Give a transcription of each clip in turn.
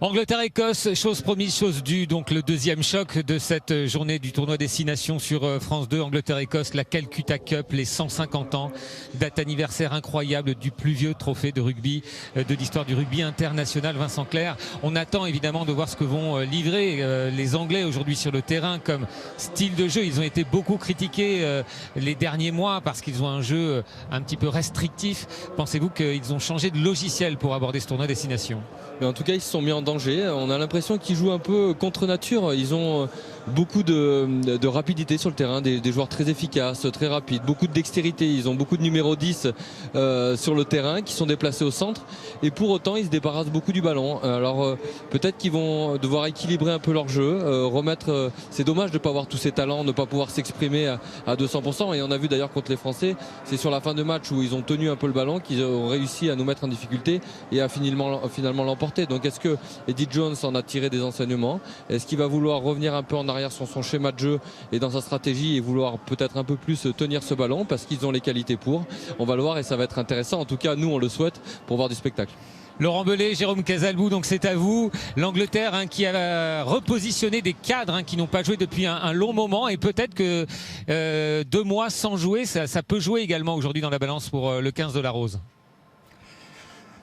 Angleterre-Écosse, chose promise, chose due. Donc le deuxième choc de cette journée du tournoi Destination sur France 2. Angleterre-Écosse, la Calcutta Cup, les 150 ans. Date anniversaire incroyable du plus vieux trophée de rugby de l'histoire du rugby international. Vincent Clerc, on attend évidemment de voir ce que vont livrer les Anglais aujourd'hui sur le terrain comme style de jeu. Ils ont été beaucoup critiqués les derniers mois parce qu'ils ont un jeu un petit peu restrictif. Pensez-vous qu'ils ont changé de logiciel pour aborder ce tournoi Destination? Mais en tout cas, ils se sont mis en danger. On a l'impression qu'ils jouent un peu contre nature. Ils ont beaucoup de rapidité sur le terrain, des joueurs très efficaces, très rapides, beaucoup de dextérité. Ils ont beaucoup de numéro 10 sur le terrain qui sont déplacés au centre. Et pour autant, ils se débarrassent beaucoup du ballon. Alors peut-être qu'ils vont devoir équilibrer un peu leur jeu, remettre. C'est dommage de ne pas avoir tous ces talents, de ne pas pouvoir s'exprimer à 200%. Et on a vu d'ailleurs contre les Français, c'est sur la fin de match où ils ont tenu un peu le ballon qu'ils ont réussi à nous mettre en difficulté et à finalement l'emporter. Donc est-ce que Eddie Jones en a tiré des enseignements? Est-ce qu'il va vouloir revenir un peu en arrière sur son schéma de jeu et dans sa stratégie et vouloir peut-être un peu plus tenir ce ballon parce qu'ils ont les qualités pour? On va le voir et ça va être intéressant. En tout cas, nous on le souhaite pour voir du spectacle. Laurent Belay, Jérôme Casalbou, donc c'est à vous. L'Angleterre qui a repositionné des cadres qui n'ont pas joué depuis un long moment et peut-être que 2 mois sans jouer, ça peut jouer également aujourd'hui dans la balance pour le 15 de la Rose.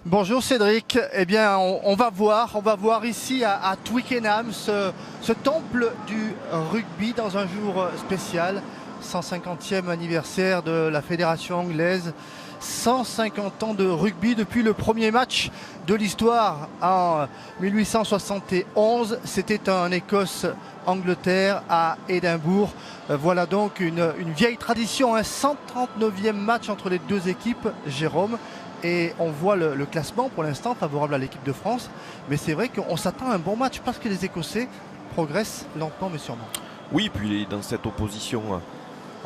Bonjour Cédric, eh bien on va voir ici à Twickenham ce temple du rugby dans un jour spécial, 150e anniversaire de la fédération anglaise, 150 ans de rugby depuis le premier match de l'histoire en 1871, c'était un Écosse-Angleterre à Édimbourg. Voilà donc une vieille tradition, un 139e match entre les deux équipes, Jérôme. Et on voit le classement pour l'instant favorable à l'équipe de France. Mais c'est vrai qu'on s'attend à un bon match parce que les Écossais progressent lentement mais sûrement. Oui, puis dans cette opposition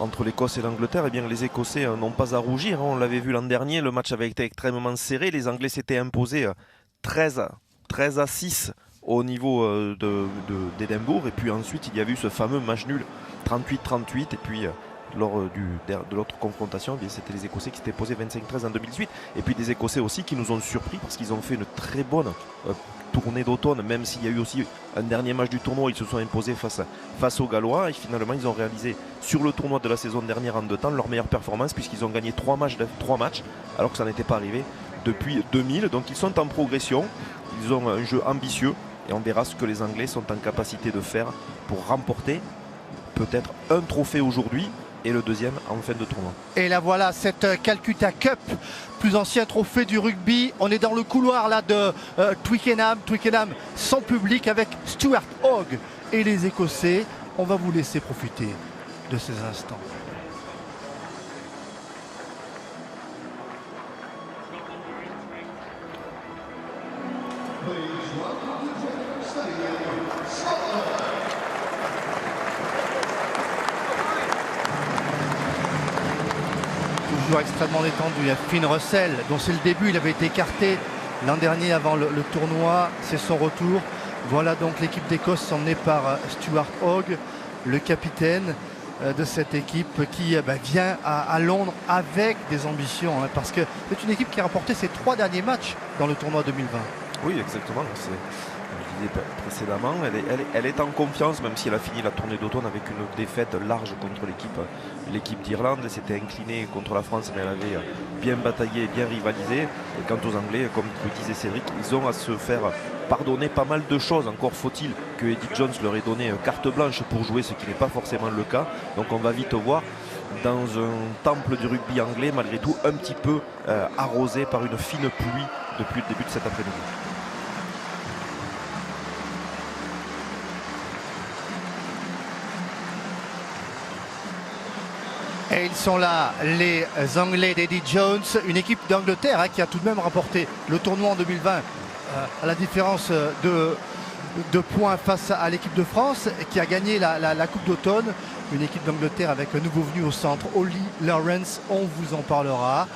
entre l'Écosse et l'Angleterre, eh bien les Écossais n'ont pas à rougir. On l'avait vu l'an dernier, le match avait été extrêmement serré. Les Anglais s'étaient imposés 13 à 6 au niveau d'Édimbourg. Et puis ensuite, il y a eu ce fameux match nul 38-38. Et puis lors de l'autre confrontation, c'était les Écossais qui s'étaient posés 25-13 en 2018. Et puis des Écossais aussi qui nous ont surpris parce qu'ils ont fait une très bonne tournée d'automne, même s'il y a eu aussi un dernier match du tournoi, ils se sont imposés face aux Gallois. Et finalement, ils ont réalisé sur le tournoi de la saison dernière en 2 temps leur meilleure performance puisqu'ils ont gagné 3 matchs alors que ça n'était pas arrivé depuis 2000. Donc ils sont en progression, ils ont un jeu ambitieux et on verra ce que les Anglais sont en capacité de faire pour remporter peut-être un trophée aujourd'hui et le deuxième en fin de tournoi. Et là voilà cette Calcutta Cup, plus ancien trophée du rugby. On est dans le couloir là de Twickenham sans public avec Stuart Hogg et les Écossais. On va vous laisser profiter de ces instants. Toujours extrêmement détendu. Il y a Finn Russell, dont c'est le début, il avait été écarté l'an dernier avant le tournoi, c'est son retour. Voilà donc l'équipe d'Écosse emmenée par Stuart Hogg, le capitaine de cette équipe qui vient à Londres avec des ambitions, parce que c'est une équipe qui a remporté ses 3 derniers matchs dans le tournoi 2020. Oui, exactement. Je disais précédemment, elle est en confiance, même si elle a fini la tournée d'automne avec une défaite large contre l'équipe d'Irlande. Elle s'était inclinée contre la France, mais elle avait bien bataillé, bien rivalisé. Et quant aux Anglais, comme le disait Cédric, ils ont à se faire pardonner pas mal de choses. Encore faut-il que Eddie Jones leur ait donné carte blanche pour jouer, ce qui n'est pas forcément le cas. Donc on va vite voir dans un temple du rugby anglais, malgré tout, un petit peu arrosé par une fine pluie depuis le début de cet après-midi. Et ils sont là, les Anglais d'Eddie Jones, une équipe d'Angleterre qui a tout de même remporté le tournoi en 2020 à la différence de points face à l'équipe de France qui a gagné la Coupe d'automne. Une équipe d'Angleterre avec un nouveau venu au centre, Ollie Lawrence, on vous en parlera.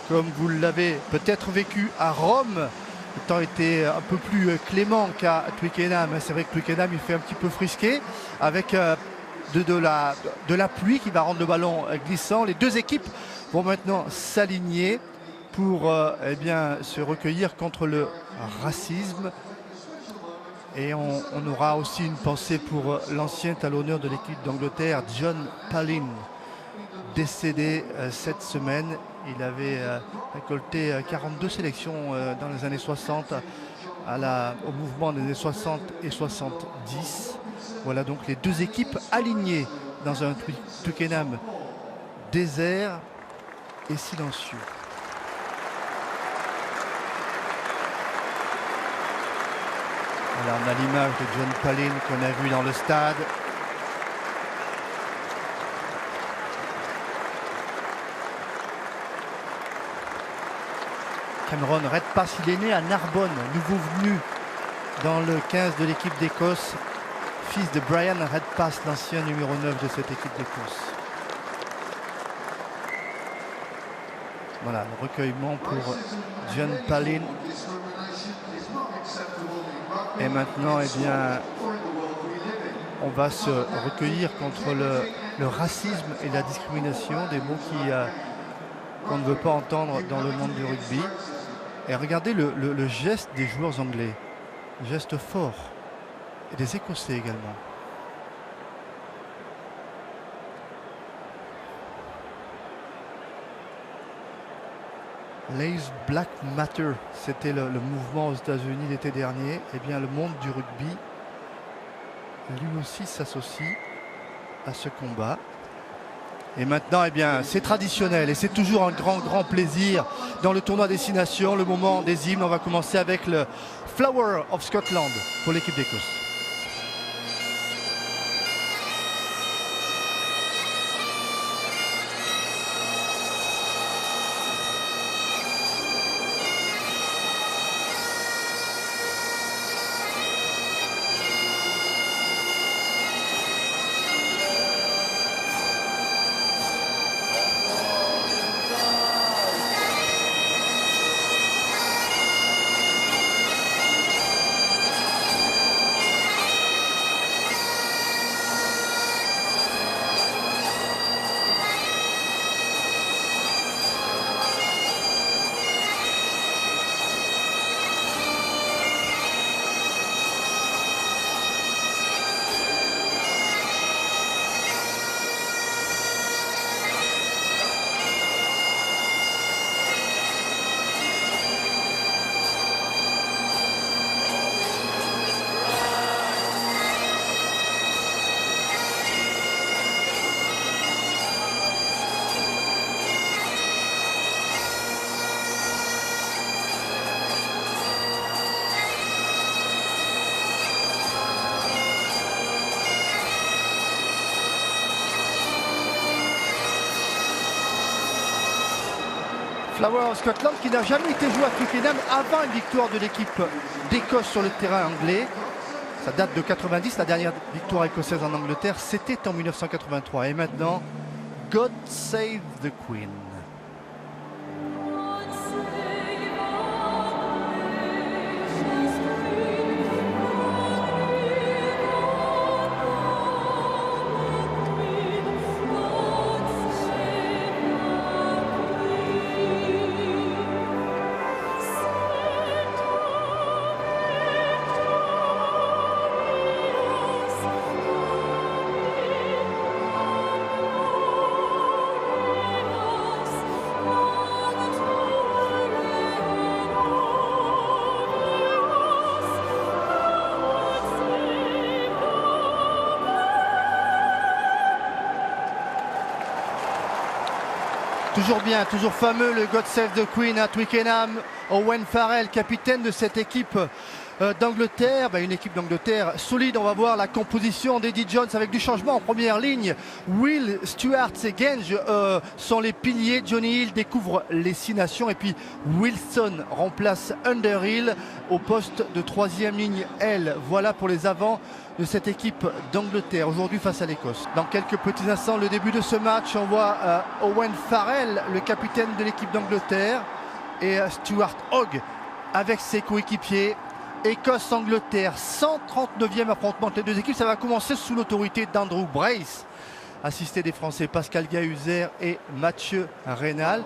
Comme vous l'avez peut-être vécu à Rome, le temps était un peu plus clément qu'à Twickenham. C'est vrai que Twickenham il fait un petit peu frisqué avec de la pluie qui va rendre le ballon glissant. Les deux équipes vont maintenant s'aligner pour se recueillir contre le racisme. Et on aura aussi une pensée pour l'ancien talonneur de l'équipe d'Angleterre, John Pallin, décédé cette semaine. Il avait récolté 42 sélections dans les années 60 au mouvement des années 60 et 70. Voilà donc les deux équipes alignées dans un Twickenham désert et silencieux. Voilà, on a l'image de John Pallin qu'on a vu dans le stade. Cameron Redpath, il est né à Narbonne, nouveau venu dans le 15 de l'équipe d'Écosse, fils de Brian Redpath, l'ancien numéro 9 de cette équipe d'Écosse. Voilà, le recueillement pour John Pallin. Et maintenant, eh bien, on va se recueillir contre le racisme et la discrimination, des mots qu'on ne veut pas entendre dans le monde du rugby. Et regardez le geste des joueurs anglais, geste fort, et des Écossais également. Lace Black Matter, c'était le mouvement aux États-Unis l'été dernier. Eh bien, le monde du rugby, lui aussi, s'associe à ce combat. Et maintenant, eh bien, c'est traditionnel et c'est toujours un grand plaisir dans le tournoi Destination, le moment des hymnes. On va commencer avec le Flower of Scotland pour l'équipe d'Écosse. Flower of Scotland qui n'a jamais été joué à Twickenham avant une victoire de l'équipe d'Écosse sur le terrain anglais. Ça date de 90, la dernière victoire écossaise en Angleterre, c'était en 1983. Et maintenant, God Save the Queen. Toujours bien, toujours fameux le God Save the Queen à Twickenham. Owen Farrell, capitaine de cette équipe d'Angleterre, une équipe d'Angleterre solide. On va voir la composition d'Eddie Jones avec du changement en première ligne. Will, Stewart et Genge sont les piliers. Johnny Hill découvre les 6 nations et puis Wilson remplace Underhill au poste de 3e ligne L. Voilà pour les avants de cette équipe d'Angleterre aujourd'hui face à l'Écosse. Dans quelques petits instants, le début de ce match, on voit Owen Farrell, le capitaine de l'équipe d'Angleterre, et Stuart Hogg avec ses coéquipiers. Écosse-Angleterre, 139e affrontement entre les deux équipes. Ça va commencer sous l'autorité d'Andrew Brace, assisté des Français Pascal Gahuzer et Mathieu Reynal.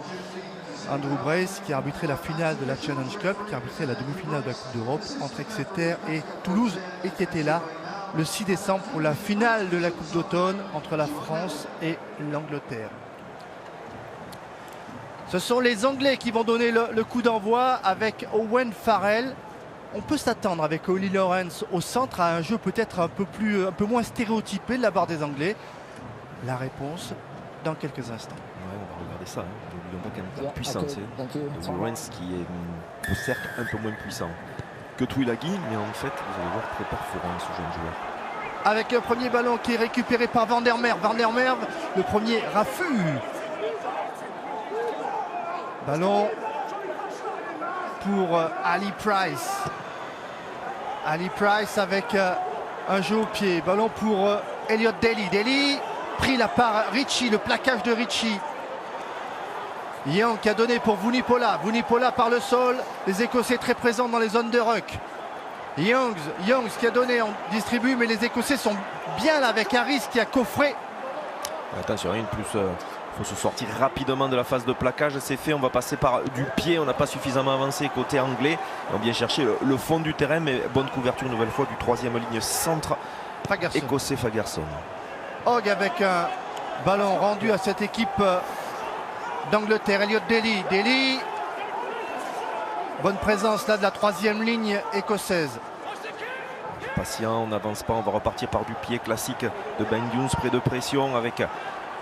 Andrew Brace qui a arbitré la finale de la Challenge Cup, qui a arbitré la demi-finale de la Coupe d'Europe entre Exeter et Toulouse et qui était là le 6 décembre pour la finale de la Coupe d'automne entre la France et l'Angleterre. Ce sont les Anglais qui vont donner le coup d'envoi avec Owen Farrell. On peut s'attendre avec Ollie Lawrence au centre à un jeu peut-être un peu moins stéréotypé de la part des Anglais. La réponse dans quelques instants. Ouais, on va regarder ça. N'oublions pas quand même la puissance. Lawrence qui est certes un peu moins puissant que Tuilagi, mais en fait, vous allez voir, très performant ce jeune joueur. Avec un premier ballon qui est récupéré par Van der Merwe. Van der Merwe, le premier raffut. Ballon pour Ali Price. Ali Price avec un jeu au pied. Ballon pour Elliot Daly. Daly pris la part Ritchie, le plaquage de Ritchie. Young qui a donné pour Vunipola. Vunipola par le sol. Les Écossais très présents dans les zones de ruck. Youngs qui a donné, on distribue, mais les Écossais sont bien là avec Harris qui a coffré. Attention, rien de plus. Il faut se sortir rapidement de la phase de plaquage. C'est fait, on va passer par du pied. On n'a pas suffisamment avancé côté anglais. On vient chercher le fond du terrain, mais bonne couverture une nouvelle fois du troisième ligne centre Fagerson. Écossais Fagerson. Hogg avec un ballon rendu à cette équipe d'Angleterre. Elliot Daly. Daly. Bonne présence là de la troisième ligne écossaise. Patient, on n'avance pas, on va repartir par du pied classique de Ben Jones, près de pression avec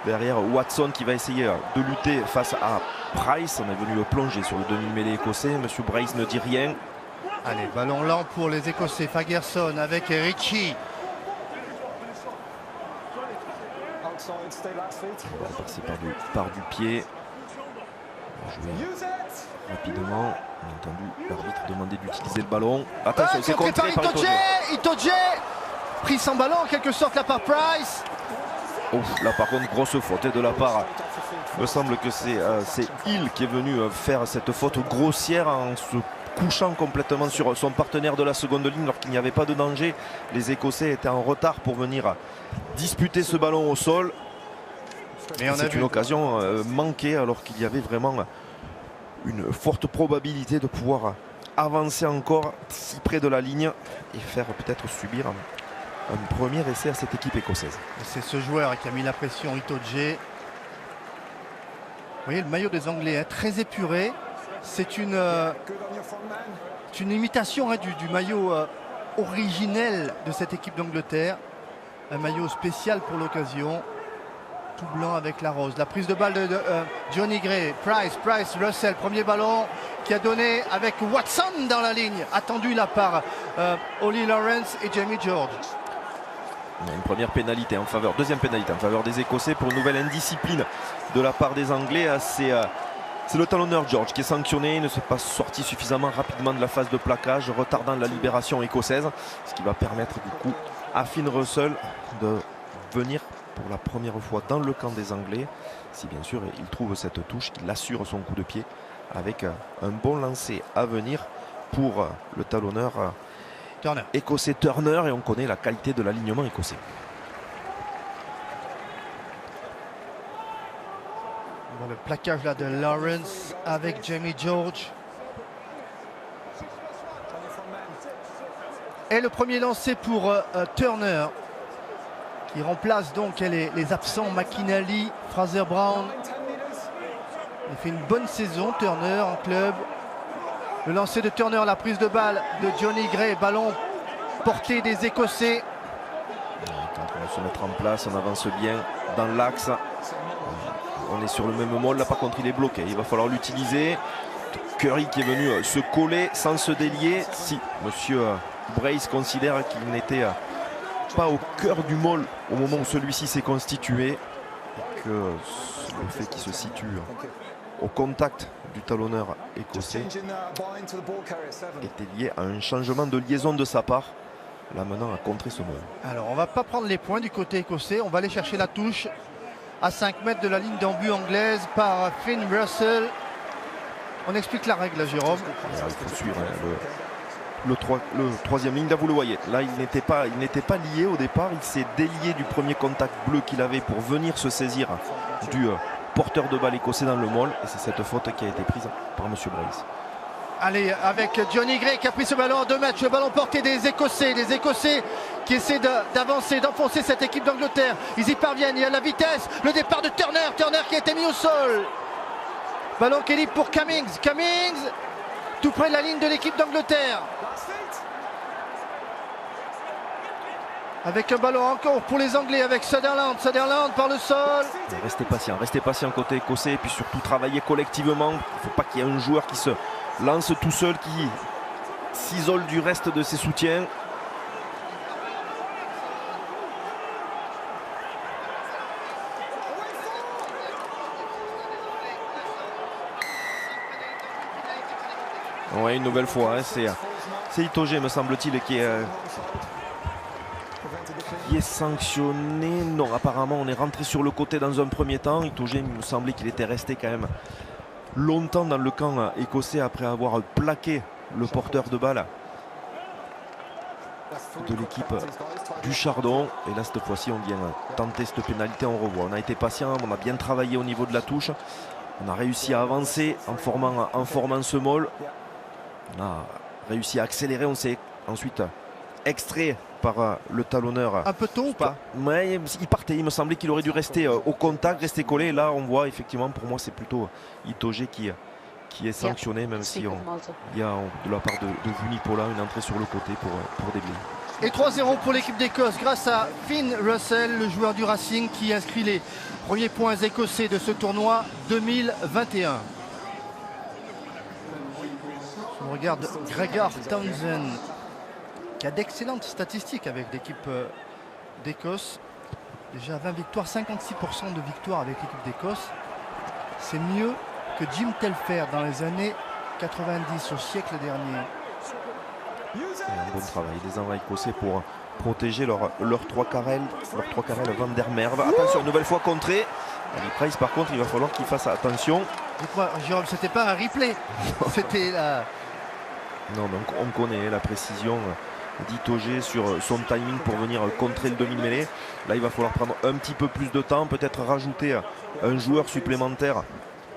derrière Watson qui va essayer de lutter face à Price. On est venu le plonger sur le demi-mêlée écossais. Monsieur Brace ne dit rien. Allez, ballon lent pour les Écossais. Fagerson avec Ritchie. On va passer par du pied. On va jouer rapidement. On a entendu l'arbitre demander d'utiliser le ballon. Attention, c'est contré par Itoje. Itoje pris sans ballon en quelque sorte là par Price. Là par contre grosse faute de la part. Il me semble que c'est Hill qui est venu faire cette faute grossière en se couchant complètement sur son partenaire de la seconde ligne alors qu'il n'y avait pas de danger. Les Écossais étaient en retard pour venir disputer ce ballon au sol. C'est une occasion manquée alors qu'il y avait vraiment une forte probabilité de pouvoir avancer encore si près de la ligne et faire peut-être subir un premier essai à cette équipe écossaise. C'est ce joueur qui a mis la pression, Itoje. Vous voyez le maillot des Anglais, hein, très épuré. C'est une imitation du maillot originel de cette équipe d'Angleterre. Un maillot spécial pour l'occasion. Tout blanc avec la rose. La prise de balle de Johnny Gray. Price, Russell, premier ballon qui a donné avec Watson dans la ligne. Attendu là par Ollie Lawrence et Jamie George. Une première pénalité en faveur, deuxième pénalité en faveur des Écossais pour une nouvelle indiscipline de la part des Anglais. C'est le talonneur George qui est sanctionné. Il ne s'est pas sorti suffisamment rapidement de la phase de plaquage, retardant la libération écossaise. Ce qui va permettre du coup à Finn Russell de venir pour la première fois dans le camp des Anglais, si bien sûr il trouve cette touche, qu'il assure son coup de pied avec un bon lancer à venir pour le talonneur écossais Turner, et on connaît la qualité de l'alignement écossais. Bon, le plaquage là de Lawrence avec Jamie George. Et le premier lancé pour Turner, qui remplace donc les absents McInally, Fraser Brown. Il fait une bonne saison, Turner, en club. Le lancer de Turner, la prise de balle de Johnny Gray, ballon porté des Écossais. Quand on va se mettre en place, on avance bien dans l'axe. On est sur le même mode, là par contre il est bloqué. Il va falloir l'utiliser. Curry qui est venu se coller sans se délier. Si monsieur Brace considère qu'il n'était pas au cœur du môle au moment où celui-ci s'est constitué, et que le fait qu'il se situe au contact du talonneur écossais était lié à un changement de liaison de sa part, l'amenant à contrer ce môle. Alors on va pas prendre les points du côté écossais, on va aller chercher la touche à 5 mètres de la ligne d'en-but anglaise par Finn Russell. On explique la règle, Jérôme. Il faut suivre le troisième ligne, là vous le voyez, là il n'était pas lié au départ, il s'est délié du premier contact bleu qu'il avait pour venir se saisir du porteur de balle écossais dans le maul. Et c'est cette faute qui a été prise par M. Bryce. Allez, avec Johnny Gray qui a pris ce ballon en 2 matchs, le ballon porté des Écossais qui essaient d'avancer, d'enfoncer cette équipe d'Angleterre. Ils y parviennent, il y a la vitesse, le départ de Turner qui a été mis au sol. Ballon qui est libre pour Cummings, tout près de la ligne de l'équipe d'Angleterre. Avec un ballon encore pour les Anglais, avec Sutherland par le sol. Restez patient côté écossais, et puis surtout travailler collectivement. Il ne faut pas qu'il y ait un joueur qui se lance tout seul, qui s'isole du reste de ses soutiens. Ouais, une nouvelle fois, hein, c'est Itoje, me semble-t-il, qui est sanctionné. Non, apparemment on est rentré sur le côté dans un premier temps. Itoje, il me semblait qu'il était resté quand même longtemps dans le camp écossais après avoir plaqué le porteur de balle de l'équipe du Chardon. Et là, cette fois-ci, on vient tenter cette pénalité. On revoit, on a été patient, on a bien travaillé au niveau de la touche, on a réussi à avancer en formant ce maul. On a réussi à accélérer, on s'est ensuite extrait par le talonneur. Un peu tôt ou pas? Ouais, il partait, il me semblait qu'il aurait dû rester au contact, rester collé. Là, on voit effectivement, pour moi, c'est plutôt Itoje qui est sanctionné, même si il y a de la part de Vunipola une entrée sur le côté pour déblayer. Et 3-0 pour l'équipe d'Écosse grâce à Finn Russell, le joueur du Racing qui inscrit les premiers points écossais de ce tournoi 2021. On regarde Gregor Townsend qui a d'excellentes statistiques avec l'équipe d'Écosse. Déjà 20 victoires, 56% de victoires avec l'équipe d'Écosse. C'est mieux que Jim Telfair dans les années 90, au siècle dernier. Et un bon travail des Anglais écossais pour protéger leur 3 carrels Van der Merwe. Attention, une nouvelle fois contré. Ali Price, par contre, il va falloir qu'il fasse attention. Dites-moi, Jérôme, c'était pas un replay. C'était là. Non, donc on connaît la précision d'Itoje sur son timing pour venir contrer le demi-mêlée. Là, il va falloir prendre un petit peu plus de temps, peut-être rajouter un joueur supplémentaire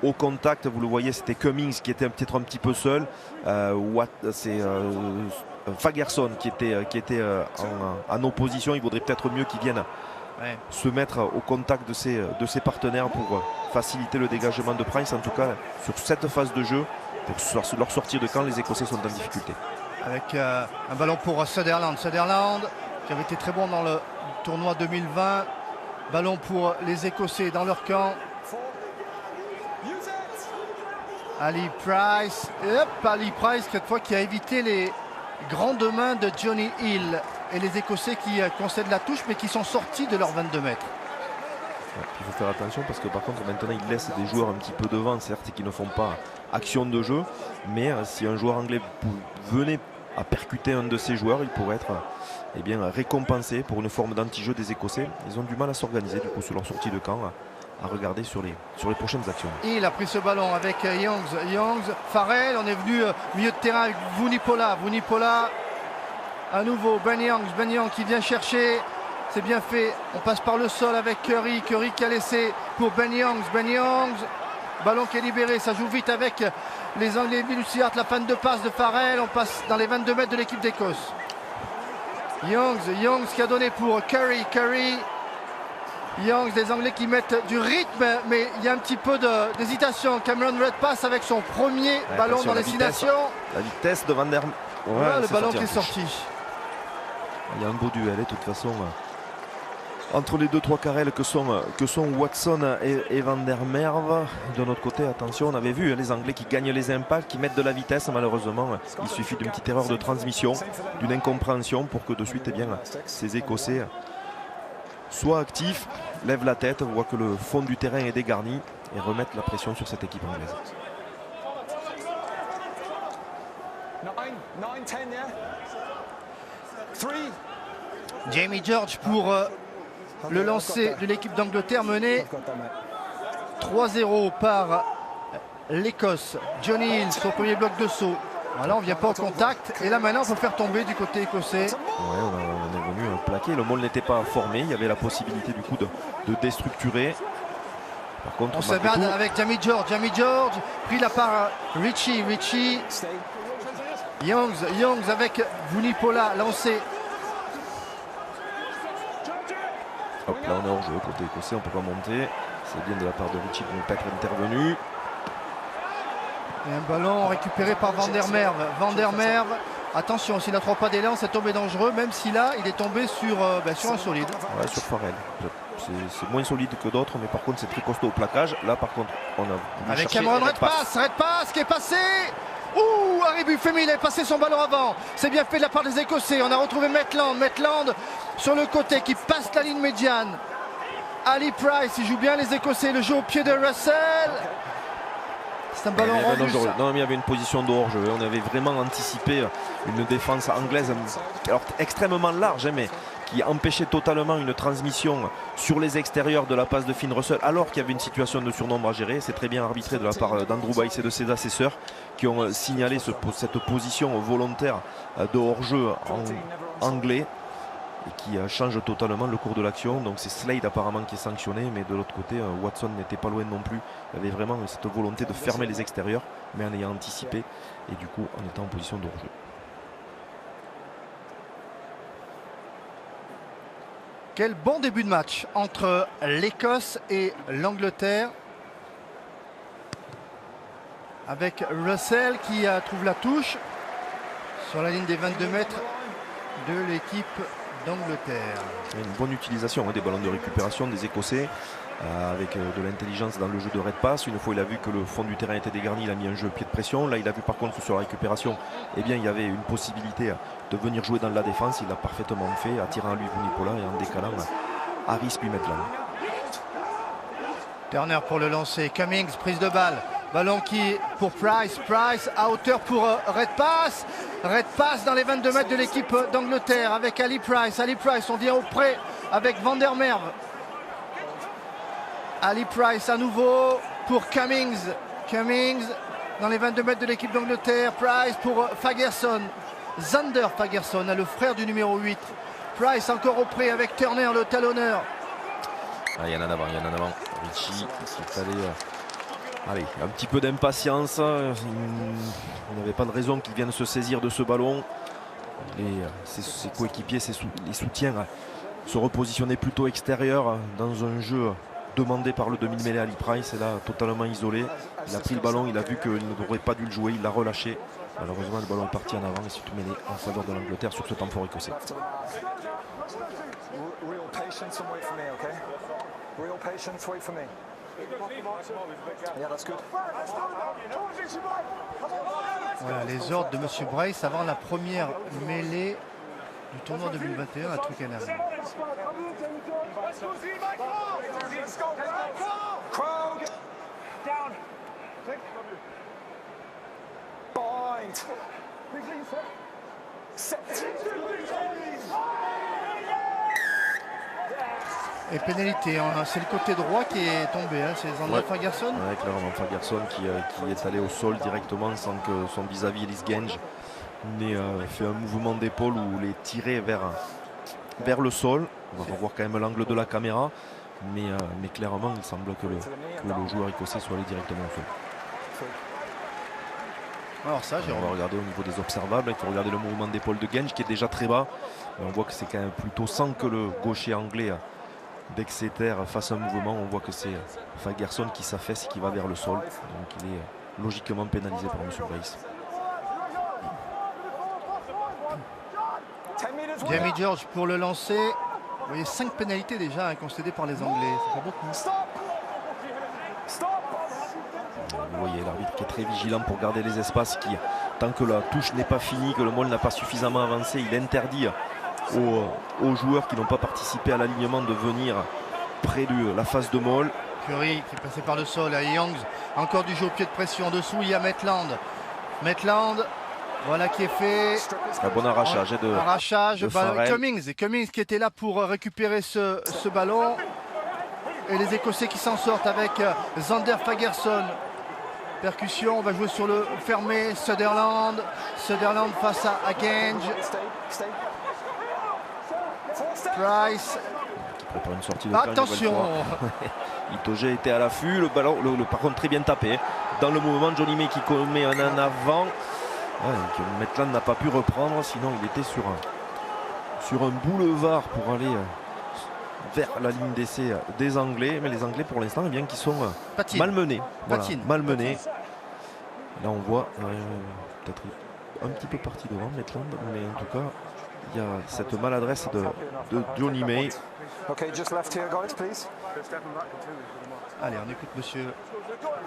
au contact. Vous le voyez, c'était Cummings qui était peut-être un petit peu seul. C'est Fagerson qui était en opposition. Il vaudrait peut-être mieux qu'il vienne se mettre au contact de ses partenaires pour faciliter le dégagement de Price. En tout cas, sur cette phase de jeu, pour leur sortir de camp, les Écossais sont en difficulté. Avec un ballon pour Sutherland qui avait été très bon dans le tournoi 2020. Ballon pour les Écossais dans leur camp. Ali Price, cette fois qui a évité les grandes mains de Johnny Hill. Et les Écossais qui concèdent la touche mais qui sont sortis de leurs 22 mètres. Il faut faire attention parce que par contre maintenant ils laissent des joueurs un petit peu devant, certes, qui ne font pas action de jeu, mais si un joueur anglais venait à percuter un de ces joueurs, il pourrait être récompensé pour une forme d'anti-jeu des Écossais. Ils ont du mal à s'organiser du coup sur leur sortie de camp, à regarder sur les prochaines actions. Il a pris ce ballon avec Youngs, Farrell, on est venu milieu de terrain avec Vunipola, à nouveau Ben Youngs qui vient chercher. C'est bien fait, on passe par le sol avec Curry qui a laissé pour Ben Youngs, ballon qui est libéré, ça joue vite avec les Anglais. Luciart, la panne de passe de Farrell, on passe dans les 22 mètres de l'équipe d'Écosse. Youngs qui a donné pour Curry, Youngs, des Anglais qui mettent du rythme, mais il y a un petit peu d'hésitation. Cameron Redpath avec son premier ballon dans destination. La vitesse de Van der Merwe. Voilà le ballon qui est sorti. Il y a un beau duel, de toute façon, entre les 2-3 carrels que sont Watson et Van der Merwe. De notre côté, attention, on avait vu les Anglais qui gagnent les impacts, qui mettent de la vitesse. Malheureusement, il suffit d'une petite erreur de transmission, d'une incompréhension pour que de suite, ces Écossais soient actifs, lèvent la tête, voient que le fond du terrain est dégarni et remettent la pression sur cette équipe anglaise. Jamie George pour le lancer de l'équipe d'Angleterre, mené 3-0 par l'Écosse. Johnny Hill, son premier bloc de saut. Voilà, on ne vient pas au contact. Et là maintenant, il faut faire tomber du côté écossais. Ouais, on est venu plaquer. Le maul n'était pas formé. Il y avait la possibilité du coup de déstructurer. Par contre, On se bat avec Jamie George. Jamie George pris là par Richie. Youngs avec Vunipola lancé. Hop, là on est hors jeu côté écossais, on ne peut pas monter. C'est bien de la part de Richie de ne pas être intervenu. Et un ballon récupéré par Van der Merwe. Van der Merwe, attention, s'il n'a trois pas d'élan, c'est tombé dangereux, même si là, il est tombé sur un solide. Ouais, sur Farrell. C'est moins solide que d'autres, mais par contre, c'est très costaud au plaquage. Là, par contre, on a. Avec Cameron Redpath qui est passé. Ouh, Harry Buffemy, il a passé son ballon avant. C'est bien fait de la part des Écossais. On a retrouvé Maitland sur le côté qui passe la ligne médiane. Ali Price, il joue bien les Écossais. Le jeu au pied de Russell. C'est un ballon rendu. Non, mais il y avait une position de hors-jeu. On avait vraiment anticipé une défense anglaise, alors extrêmement large, hein, mais qui empêchait totalement une transmission sur les extérieurs de la passe de Finn Russell, alors qu'il y avait une situation de surnombre à gérer. C'est très bien arbitré de la part d'Andrew Bice et de ses assesseurs qui ont signalé cette position volontaire de hors-jeu anglais et qui change totalement le cours de l'action. Donc c'est Slade apparemment qui est sanctionné, mais de l'autre côté Watson n'était pas loin non plus. Il y avait vraiment cette volonté de fermer les extérieurs, mais en ayant anticipé et du coup en étant en position de hors-jeu. Quel bon début de match entre l'Écosse et l'Angleterre. Avec Russell qui trouve la touche sur la ligne des 22 mètres de l'équipe d'Angleterre. Une bonne utilisation des ballons de récupération des Écossais avec de l'intelligence dans le jeu de Redpath. Une fois il a vu que le fond du terrain était dégarni, il a mis un jeu pied de pression. Là il a vu par contre que sur la récupération, eh bien, il y avait une possibilité de venir jouer dans la défense. Il l'a parfaitement fait, attirant à lui Vunipola et en décalant Harris puis Maitland. Turner pour le lancer, Cummings, prise de balle. Ballon qui pour Price à hauteur pour Redpath dans les 22 mètres de l'équipe d'Angleterre avec Ali Price, on vient auprès avec Van der Merwe. Ali Price à nouveau pour Cummings dans les 22 mètres de l'équipe d'Angleterre. Price pour Fagerson, Zander Fagerson, le frère du numéro 8. Price encore auprès avec Turner, le talonneur. Il y en a en avant, Richie qui est allé, un petit peu d'impatience. Il n'avait pas de raison qu'il vienne se saisir de ce ballon. Et ses coéquipiers, les soutiens, se repositionner plutôt extérieur dans un jeu demandé par le demi-mêlée Ali Price. Et là, totalement isolé. Il a pris le ballon, il a vu qu'il n'aurait pas dû le jouer, il l'a relâché. Malheureusement, le ballon est parti en avant et c'est tout mêlé en faveur de l'Angleterre sur ce temps fort écossais. Voilà les ordres de M. Bryce avant la première mêlée du tournoi 2021 à Twickenham. Et pénalité, c'est le côté droit qui est tombé, hein, c'est Zander Fagerson. Oui, clairement, Fagerson qui est allé au sol directement sans que son vis-à-vis Ellis Genge n'ait fait un mouvement d'épaule ou les tirer vers le sol. On va revoir quand même l'angle de la caméra, mais clairement il semble que le joueur écossais soit allé directement au sol. Alors ça, on va regarder au niveau des observables, il faut regarder le mouvement d'épaule de Genge qui est déjà très bas. Mais on voit que c'est quand même plutôt sans que le gaucher anglais d'Exeter fasse un mouvement. On voit que c'est Fagerson qui s'affaisse et qui va vers le sol. Donc il est logiquement pénalisé par M. Bryce. Jamie George pour le lancer. Vous voyez 5 pénalités déjà concédées par les Anglais. C'est pas beaucoup. Vous voyez l'arbitre qui est très vigilant pour garder les espaces. Tant que la touche n'est pas finie, que le maul n'a pas suffisamment avancé, il interdit aux joueurs qui n'ont pas participé à l'alignement de venir près de la face de maul. Curry qui est passé par le sol à Youngs. Encore du jeu au pied de pression. Dessous, il y a Maitland. Voilà qui est fait. Un bon arrachage de Cummings qui était là pour récupérer ce ballon. Et les Écossais qui s'en sortent avec Zander Fagerson. Percussion, on va jouer sur le fermé. Sutherland face à Genge. Price. prépare une sortie de camp. Attention. Itoge était à l'affût, le ballon, par contre très bien tapé. Dans le mouvement, Johnny May qui met un en avant. Que Maitland n'a pas pu reprendre, sinon il était sur un boulevard pour aller vers la ligne d'essai des Anglais. Mais les Anglais pour l'instant, eh bien qu'ils sont malmenés. Voilà, malmenés. Là on voit peut-être un petit peu parti devant Maitland, mais en tout cas il y a cette maladresse de Johnny May. Allez, on écoute monsieur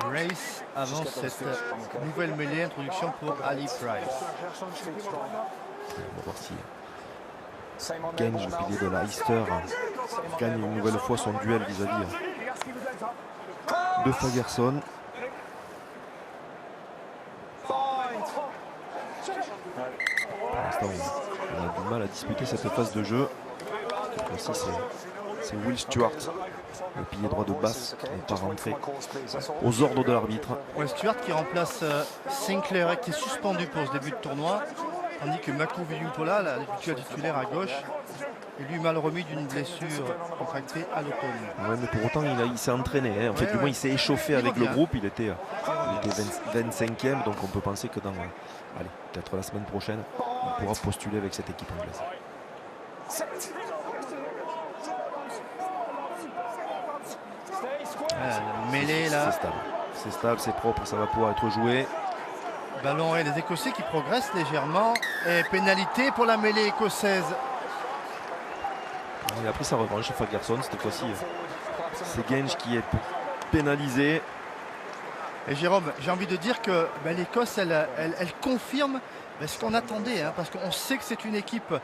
Race avant cette nouvelle mêlée. Introduction pour Ali Price. On va voir si Genge, le pilier de Leicester, gagne une nouvelle fois son duel vis-à-vis de Fagerson. Pour l'instant, on a du mal à disputer cette phase de jeu. Cette fois-ci, c'est Will Stewart, le pilier droit de basse, qui n'est pas rentré aux ordres de l'arbitre. Will Stewart qui remplace Sinclair, qui est suspendu pour ce début de tournoi. Tandis que Makou Viliumpola, l'habituel titulaire à gauche, est lui mal remis d'une blessure contractée à l'automne. Ouais, mais pour autant, il s'est entraîné. En fait, du moins, il s'est échauffé avec le groupe. Il était 25e, donc on peut penser que dans, peut-être la semaine prochaine, il pourra postuler avec cette équipe anglaise. Mêlée là. C'est stable, c'est propre, ça va pouvoir être joué. Ballon et les Écossais qui progressent légèrement. Et pénalité pour la mêlée écossaise. Il a pris sa revanche, Fagerson, cette fois-ci. C'est Genge qui est pénalisé. Et Jérôme, j'ai envie de dire que l'Écosse, elle confirme ce qu'on attendait. Parce qu'on sait que c'est une équipe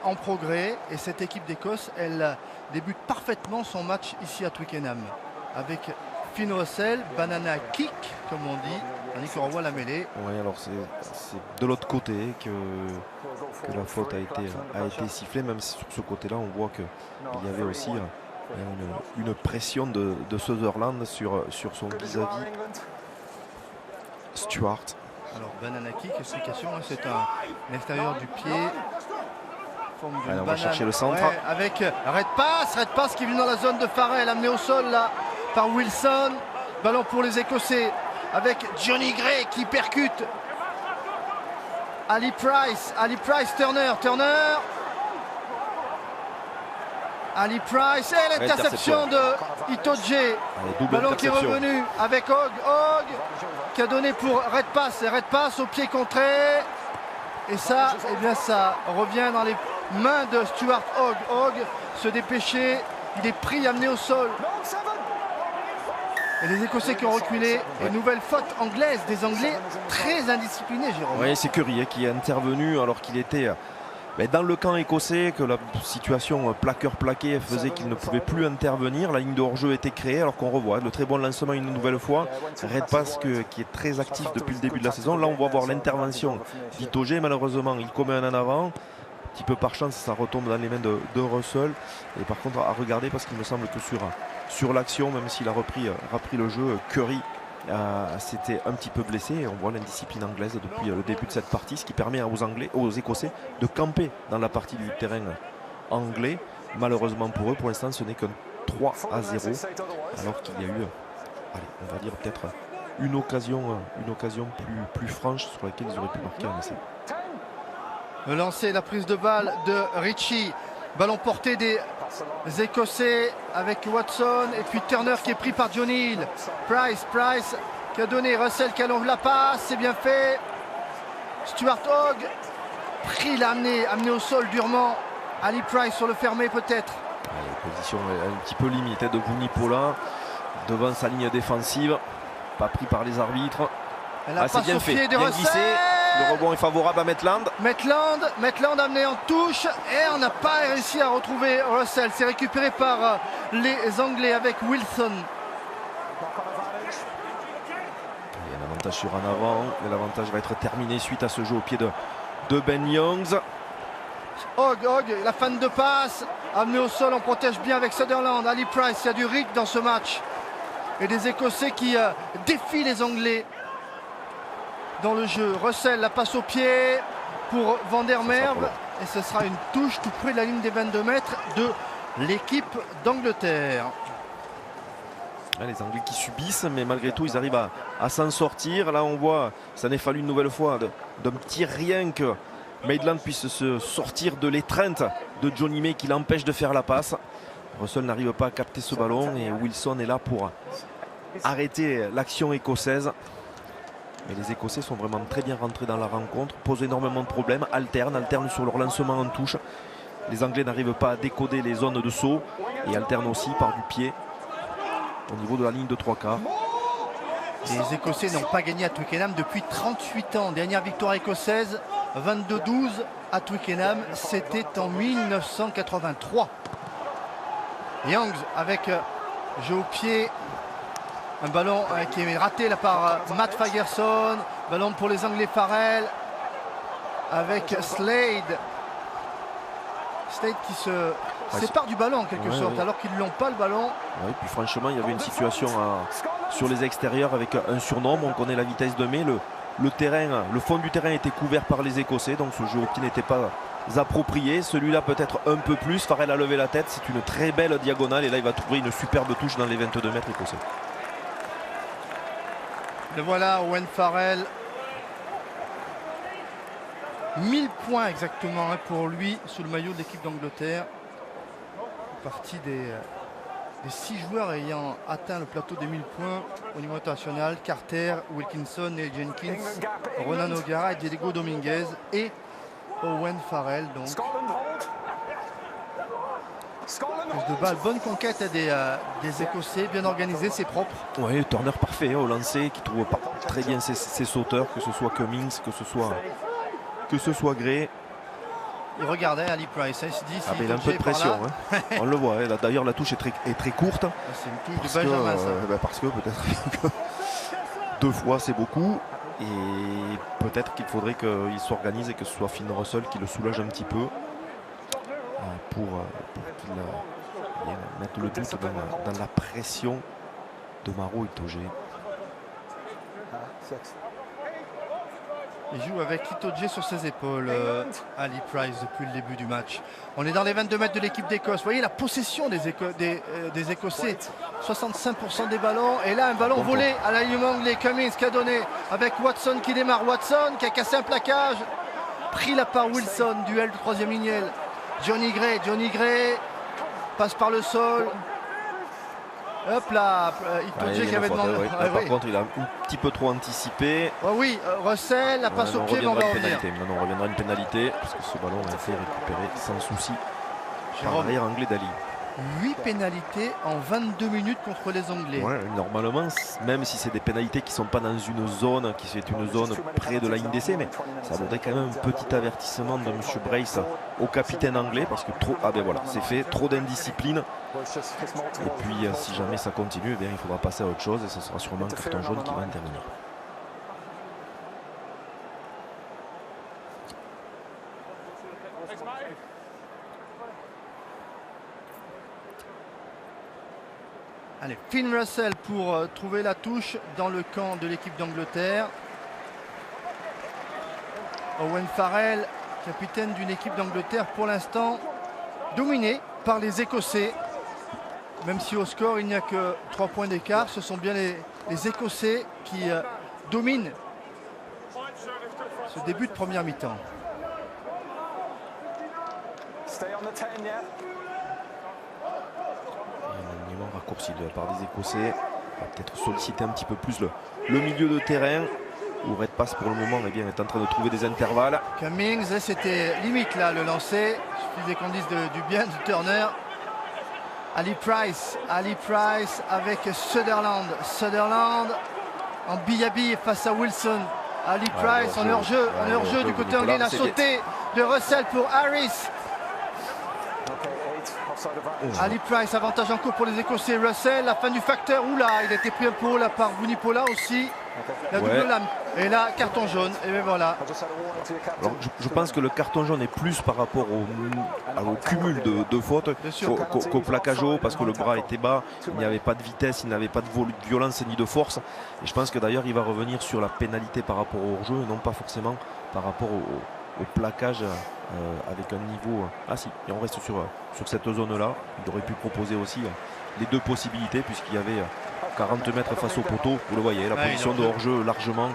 en progrès. Et cette équipe d'Écosse, elle débute parfaitement son match ici à Twickenham. Avec Finn Russell, banana kick, comme on dit. Tandis qu'on revoit la mêlée. Oui, alors c'est de l'autre côté que la faute a été sifflée. Même si sur ce côté-là, on voit qu'il y avait aussi une pression de Sutherland sur son vis-à-vis Stewart. Alors banana kick, explication, c'est un l'extérieur du pied. Allez, on va chercher le centre. Ouais, avec Red Pass qui vient dans la zone de Farrell, amené au sol là par Wilson. Ballon pour les Écossais avec Johnny Gray qui percute. Ali Price, Turner. Ali Price et l'interception de Itoje. Ballon qui est revenu avec Hogg qui a donné pour Red Pass au pied contré. Et ça, ça revient dans les mains de Stuart Hogg. Hogg se dépêcher, il est pris, amené au sol. Et les Écossais qui ont reculé. Et nouvelle faute anglaise, des Anglais très indisciplinés, Jérôme. Oui, c'est Curry qui est intervenu alors qu'il était dans le camp écossais, que la situation plaqueur-plaqué faisait qu'il ne pouvait plus intervenir. La ligne de hors-jeu était créée alors qu'on revoit le très bon lancement une nouvelle fois. Red Pass qui est très actif depuis le début de la saison. Là, on va voir l'intervention d'Itoje. Malheureusement, il commet un en avant. Un petit peu par chance, ça retombe dans les mains de Russell. Et par contre, à regarder, parce qu'il me semble que sur l'action, même s'il a repris le jeu, Curry s'était un petit peu blessé. Et on voit l'indiscipline anglaise depuis le début de cette partie, ce qui permet aux Écossais de camper dans la partie du terrain anglais. Malheureusement pour eux, pour l'instant, ce n'est qu'un 3-0, alors qu'il y a eu, on va dire peut-être une occasion plus franche sur laquelle ils auraient pu marquer un essai. Le lancer, la prise de balle de Ritchie. Ballon porté des Écossais avec Watson et puis Turner qui est pris par Johnny Hill. Price qui a donné, Russell qui allonge la passe, c'est bien fait. Stuart Hogg pris, l'a amené au sol durement. Ali Price sur le fermé peut-être. La position est un petit peu limitée de Vunipola devant sa ligne défensive, pas pris par les arbitres. C'est bien fait, bien glissé. Le rebond est favorable à Maitland. Maitland amené en touche et on n'a pas réussi à retrouver Russell. C'est récupéré par les Anglais avec Wilson. Il y a un avantage sur un avant et l'avantage va être terminé suite à ce jeu au pied de Ben Youngs. Hogg, la fin de passe, amené au sol, on protège bien avec Sutherland. Ali Price, il y a du rythme dans ce match. Et des Écossais qui défient les Anglais dans le jeu. Russell, la passe au pied pour Van der Merwe. Et ce sera une touche tout près de la ligne des 22 mètres de l'équipe d'Angleterre. Les Anglais qui subissent, mais malgré tout, ils arrivent à s'en sortir. Là, on voit, ça n'est fallu une nouvelle fois d'un petit rien que Maitland puisse se sortir de l'étreinte de Johnny May qui l'empêche de faire la passe. Russell n'arrive pas à capter ce ballon et Wilson est là pour arrêter l'action écossaise. Mais les Écossais sont vraiment très bien rentrés dans la rencontre, posent énormément de problèmes, alternent sur leur lancement en touche. Les Anglais n'arrivent pas à décoder les zones de saut et alternent aussi par du pied au niveau de la ligne de 3/4. Les Écossais n'ont pas gagné à Twickenham depuis 38 ans. Dernière victoire écossaise, 22-12 à Twickenham, c'était en 1983. Youngs avec jeu au pied, un ballon qui est raté là par Matt Fagerson, ballon pour les Anglais. Farrell avec Slade. Slade qui se sépare du ballon en quelque sorte, alors qu'ils n'ont pas le ballon. Oui, puis franchement, il y avait une situation sur les extérieurs avec un surnombre. On connaît la vitesse de May. Le fond du terrain était couvert par les Écossais, donc ce jeu au pied n'était pas approprié. Celui-là peut-être un peu plus. Farrell a levé la tête. C'est une très belle diagonale et là il va trouver une superbe touche dans les 22 mètres écossais. Le voilà, Owen Farrell. 1000 points exactement pour lui sous le maillot de l'équipe d'Angleterre. Partie des 6 joueurs ayant atteint le plateau des 1000 points au niveau international. Carter, Wilkinson et Jenkins, Ronan O'Gara et Diego Dominguez et Owen Farrell. Donc, de balle, bonne conquête des Écossais, bien organisé, c'est propre. Oui, Turner parfait au lancer, qui trouve pas très bien ses sauteurs, que ce soit Cummings, que ce soit Gray. Il regardait Ali Price, il se dit il a un peu de pression, on le voit. D'ailleurs la touche est très courte. C'est une touche de Benjamin, ça. Parce que peut-être 2 fois c'est beaucoup. Et peut-être qu'il faudrait qu'il s'organise et que ce soit Finn Russell qui le soulage un petit peu pour qu'il mette le doute dans la pression de Maro et Togé. Il joue avec Itoje sur ses épaules, Ali Price, depuis le début du match. On est dans les 22 mètres de l'équipe d'Écosse. Vous voyez la possession des Écossais. 65% des ballons. Et là, un ballon volé à l'alignement anglais. Cummings qui a donné avec Watson qui démarre. Watson qui a cassé un plaquage. Pris là par Wilson. Duel du 3e lignel. Johnny Gray passe par le sol. Hop là, Itoje qui avait demandé. Par contre, il a un petit peu trop anticipé. Russell, la passe au pied, mais on va revenir. On reviendra une pénalité, parce que ce ballon a été récupéré sans souci par l'arrière anglais d'Ali. 8 pénalités en 22 minutes contre les Anglais. Normalement, même si c'est des pénalités qui ne sont pas dans une zone, qui est une zone près de la ligne d'essai, mais ça vaudrait quand même un petit avertissement de M. Brace au capitaine anglais, parce que c'est fait, trop d'indiscipline. Et puis si jamais ça continue, il faudra passer à autre chose et ce sera sûrement un carton jaune qui va intervenir. Allez, Finn Russell pour trouver la touche dans le camp de l'équipe d'Angleterre. Owen Farrell, capitaine d'une équipe d'Angleterre pour l'instant dominée par les Écossais. Même si au score il n'y a que 3 points d'écart, ce sont bien les Écossais qui dominent ce début de première mi-temps. Raccourci de la part des Écossais, va peut-être solliciter un petit peu plus le milieu de terrain où Red Pass pour le moment est en train de trouver des intervalles. Cummings, c'était limite là le lancer, il suffisait qu'on dise du bien de Turner. Ali Price avec Sutherland en bille face à Wilson. Ali Price en hors-jeu, du côté anglais, la sautée de Russell pour Harris. Ali Price, avantage en cours pour les Écossais. Russell, la fin du facteur. Oula, il a été pris un peu haut là par Vunipola aussi. La double lame. Et là, carton jaune. Et bien voilà. Alors, je pense que le carton jaune est plus par rapport au cumul de fautes qu'au plaquage haut, parce que le bras était bas. Il n'y avait pas de vitesse, il n'avait pas de violence ni de force. Et je pense que d'ailleurs, il va revenir sur la pénalité par rapport au hors-jeu et non pas forcément par rapport au plaquage avec un niveau. Ah si, et on reste sur cette zone-là. Il aurait pu proposer aussi les deux possibilités puisqu'il y avait 40 mètres face au poteau. Vous le voyez, la position de hors-jeu largement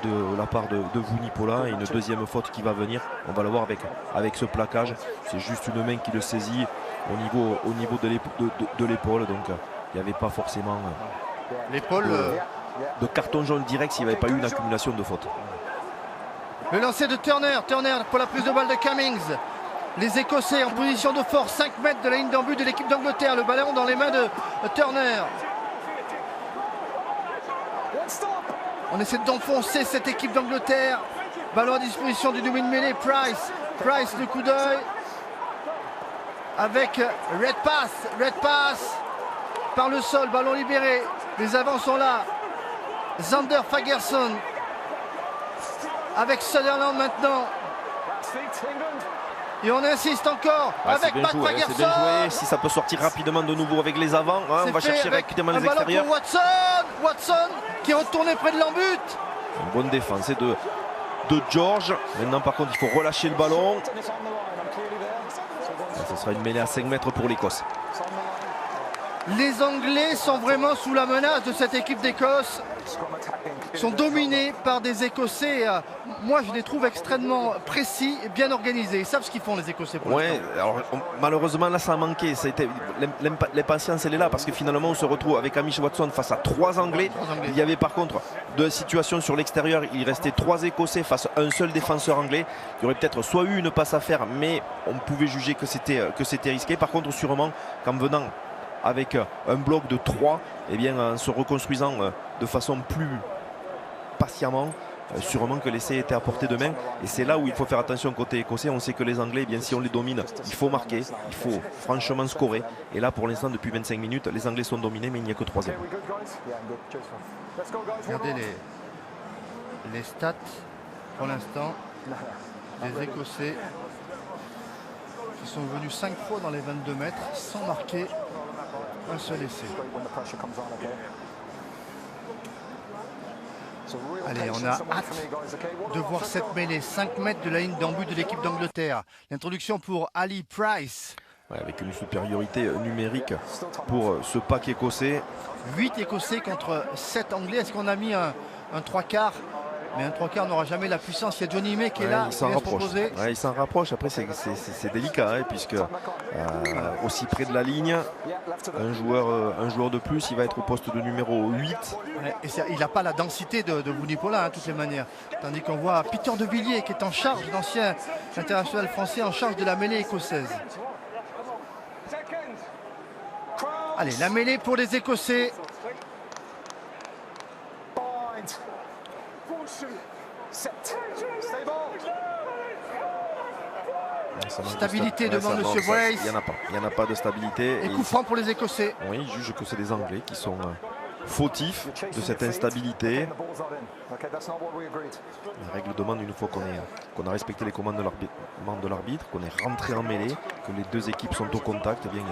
de la part de Vunipola et une deuxième faute qui va venir. On va le voir avec ce plaquage. C'est juste une main qui le saisit au niveau de l'épaule. Donc il n'y avait pas forcément l'épaule de carton jaune direct s'il n'y avait pas eu une accumulation de fautes. Le lancer de Turner pour la prise de balle de Cummings. Les Écossais en position de force, 5 mètres de la ligne d'en but de l'équipe d'Angleterre. Le ballon dans les mains de Turner. On essaie d'enfoncer cette équipe d'Angleterre. Ballon à disposition du demi-mêlée, Price. Price, le coup d'œil. Avec Red Pass. Par le sol, ballon libéré. Les avants sont là. Zander Fagerson. Avec Sutherland maintenant. Et on insiste encore avec Pat Fagerson. C'est bien joué. Si ça peut sortir rapidement de nouveau avec les avants, hein, on va chercher rapidement les extérieurs. Pour Watson qui est retourné près de l'embut. Une bonne défense de George. Maintenant par contre il faut relâcher le ballon. Ce sera une mêlée à 5 mètres pour l'Écosse. Les Anglais sont vraiment sous la menace de cette équipe d'Écosse. Ils sont dominés par des Écossais. Moi, je les trouve extrêmement précis et bien organisés. Ils savent ce qu'ils font, les Écossais. Ouais, alors malheureusement, là, ça a manqué. L'impatience, elle est là parce que finalement, on se retrouve avec Hamish Watson face à 3 Anglais. Il y avait par contre 2 situations sur l'extérieur. Il restait 3 Écossais face à un seul défenseur anglais. Il y aurait peut-être soit eu une passe à faire, mais on pouvait juger que c'était risqué. Par contre, sûrement, qu'en venant avec un bloc de 3, eh bien, en se reconstruisant de façon plus patiemment, sûrement que l'essai était à portée de main. Et c'est là où il faut faire attention côté écossais. On sait que les Anglais, eh bien, si on les domine, il faut marquer, il faut franchement scorer. Et là, pour l'instant, depuis 25 minutes, les Anglais sont dominés, mais il n'y a que 3e. Regardez les stats pour l'instant des Écossais qui sont venus 5 fois dans les 22 mètres sans marquer un seul essai. Allez, on a hâte de voir cette mêlée. 5 mètres de la ligne d'en but de l'équipe d'Angleterre. L'introduction pour Ali Price. Ouais, avec une supériorité numérique pour ce pack écossais. 8 Écossais contre 7 Anglais. Est-ce qu'on a mis un 3/4? Mais un 3/4 n'aura jamais la puissance. Il y a Johnny May qui est là. Il s'en rapproche. Ouais, il s'en rapproche. Après, c'est délicat, hein, puisque aussi près de la ligne, un joueur de plus, il va être au poste de numéro 8. Ouais, et il n'a pas la densité de Vunipola, de toutes les manières. Tandis qu'on voit Peter De Villiers qui est en charge, l'ancien international français, en charge de la mêlée écossaise. Allez, la mêlée pour les Écossais. Stabilité devant M. Brace. Il n'y en a pas de stabilité. Et coup franc pour les Écossais. Oui, il juge que c'est les Anglais qui sont fautifs de cette instabilité. La règle demande, une fois qu'on a respecté les commandes de l'arbitre, qu'on est rentré en mêlée, que les deux équipes sont au contact, eh bien,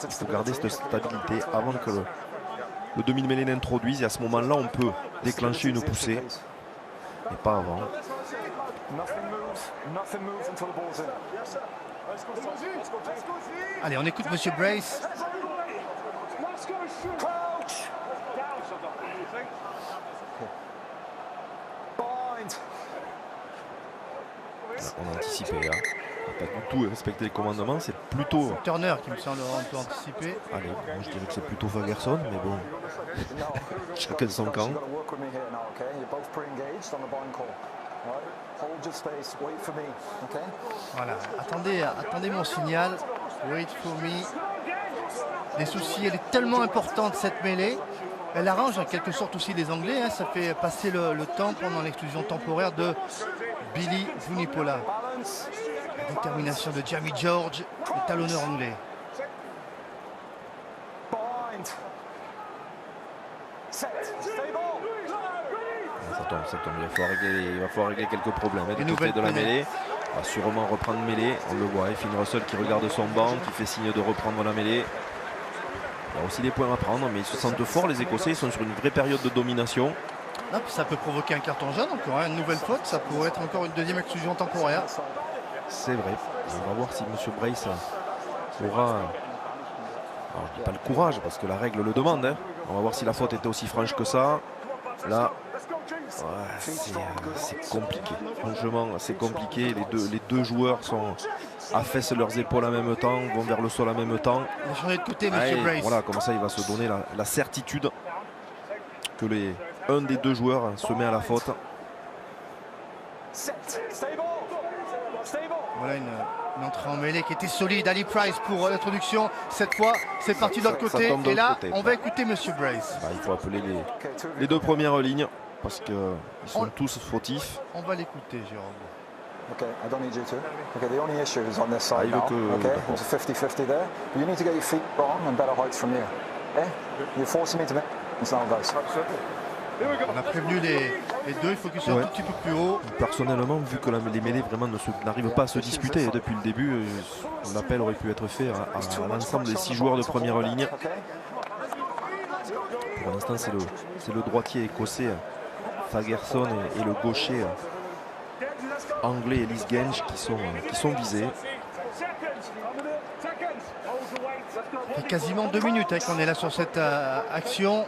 il faut garder cette stabilité avant que le demi-mêlée n'introduise. Et à ce moment-là, on peut déclencher une poussée. Mais pas avant. Allez, on écoute M. Brace. On a anticipé, hein. On n'a pas du tout respecté les commandements, c'est plutôt Turner qui me semble un peu anticipé. Allez, moi je dirais que c'est plutôt Fagerson, mais bon, chacun son camp. Voilà, attendez mon signal. Wait for me. Les soucis, elle est tellement importante cette mêlée. Elle arrange en quelque sorte aussi les Anglais, hein. Ça fait passer le temps pendant l'exclusion temporaire de Billy Vunipola. La détermination de Jamie George, le talonneur anglais. Ça tombe. Il va falloir régler quelques problèmes du côté de la mêlée. On va sûrement reprendre mêlée. On le voit, Finn Russell qui regarde son banc, qui fait signe de reprendre la mêlée. Il y a aussi des points à prendre, mais ils se sentent forts, les Écossais. Ils sont sur une vraie période de domination. Non, puis ça peut provoquer un carton jaune encore, une nouvelle faute, ça pourrait être encore une deuxième exclusion temporaire. C'est vrai. On va voir si M. Brace aura, alors je dis pas le courage parce que la règle le demande, hein. On va voir si la faute était aussi franche que ça. Là, ouais, c'est compliqué. Franchement, c'est compliqué. Les deux joueurs affaissent leurs épaules en même temps, vont vers le sol en même temps. Il a changé de côté, M. Brace. Voilà, comme ça il va se donner la certitude que un des deux joueurs se met à la faute. Voilà une entrée en mêlée qui était solide. Ali Price pour l'introduction. Cette fois, c'est parti de l'autre côté. Et là, on va écouter M. Brace. Il faut appeler les deux premières lignes parce qu'ils sont tous fautifs. On va l'écouter, Jérôme. Okay, I don't need you to. Okay, the only issue is on this side now. Okay, it's a 50-50 there. But you need to get your feet wrong and better heights from here. Okay? You're forcing me to make this now, guys. On a prévenu les deux, il faut qu'ils soient un tout petit peu plus haut. Personnellement, vu que les mêlées vraiment n'arrivent pas à se disputer depuis le début, l'appel aurait pu être fait à l'ensemble des 6 joueurs de première ligne. Pour l'instant, c'est le droitier écossais Fagerson et le gaucher anglais Ellis Genge qui sont visés. Ça fait quasiment 2 minutes qu'on est là sur cette action.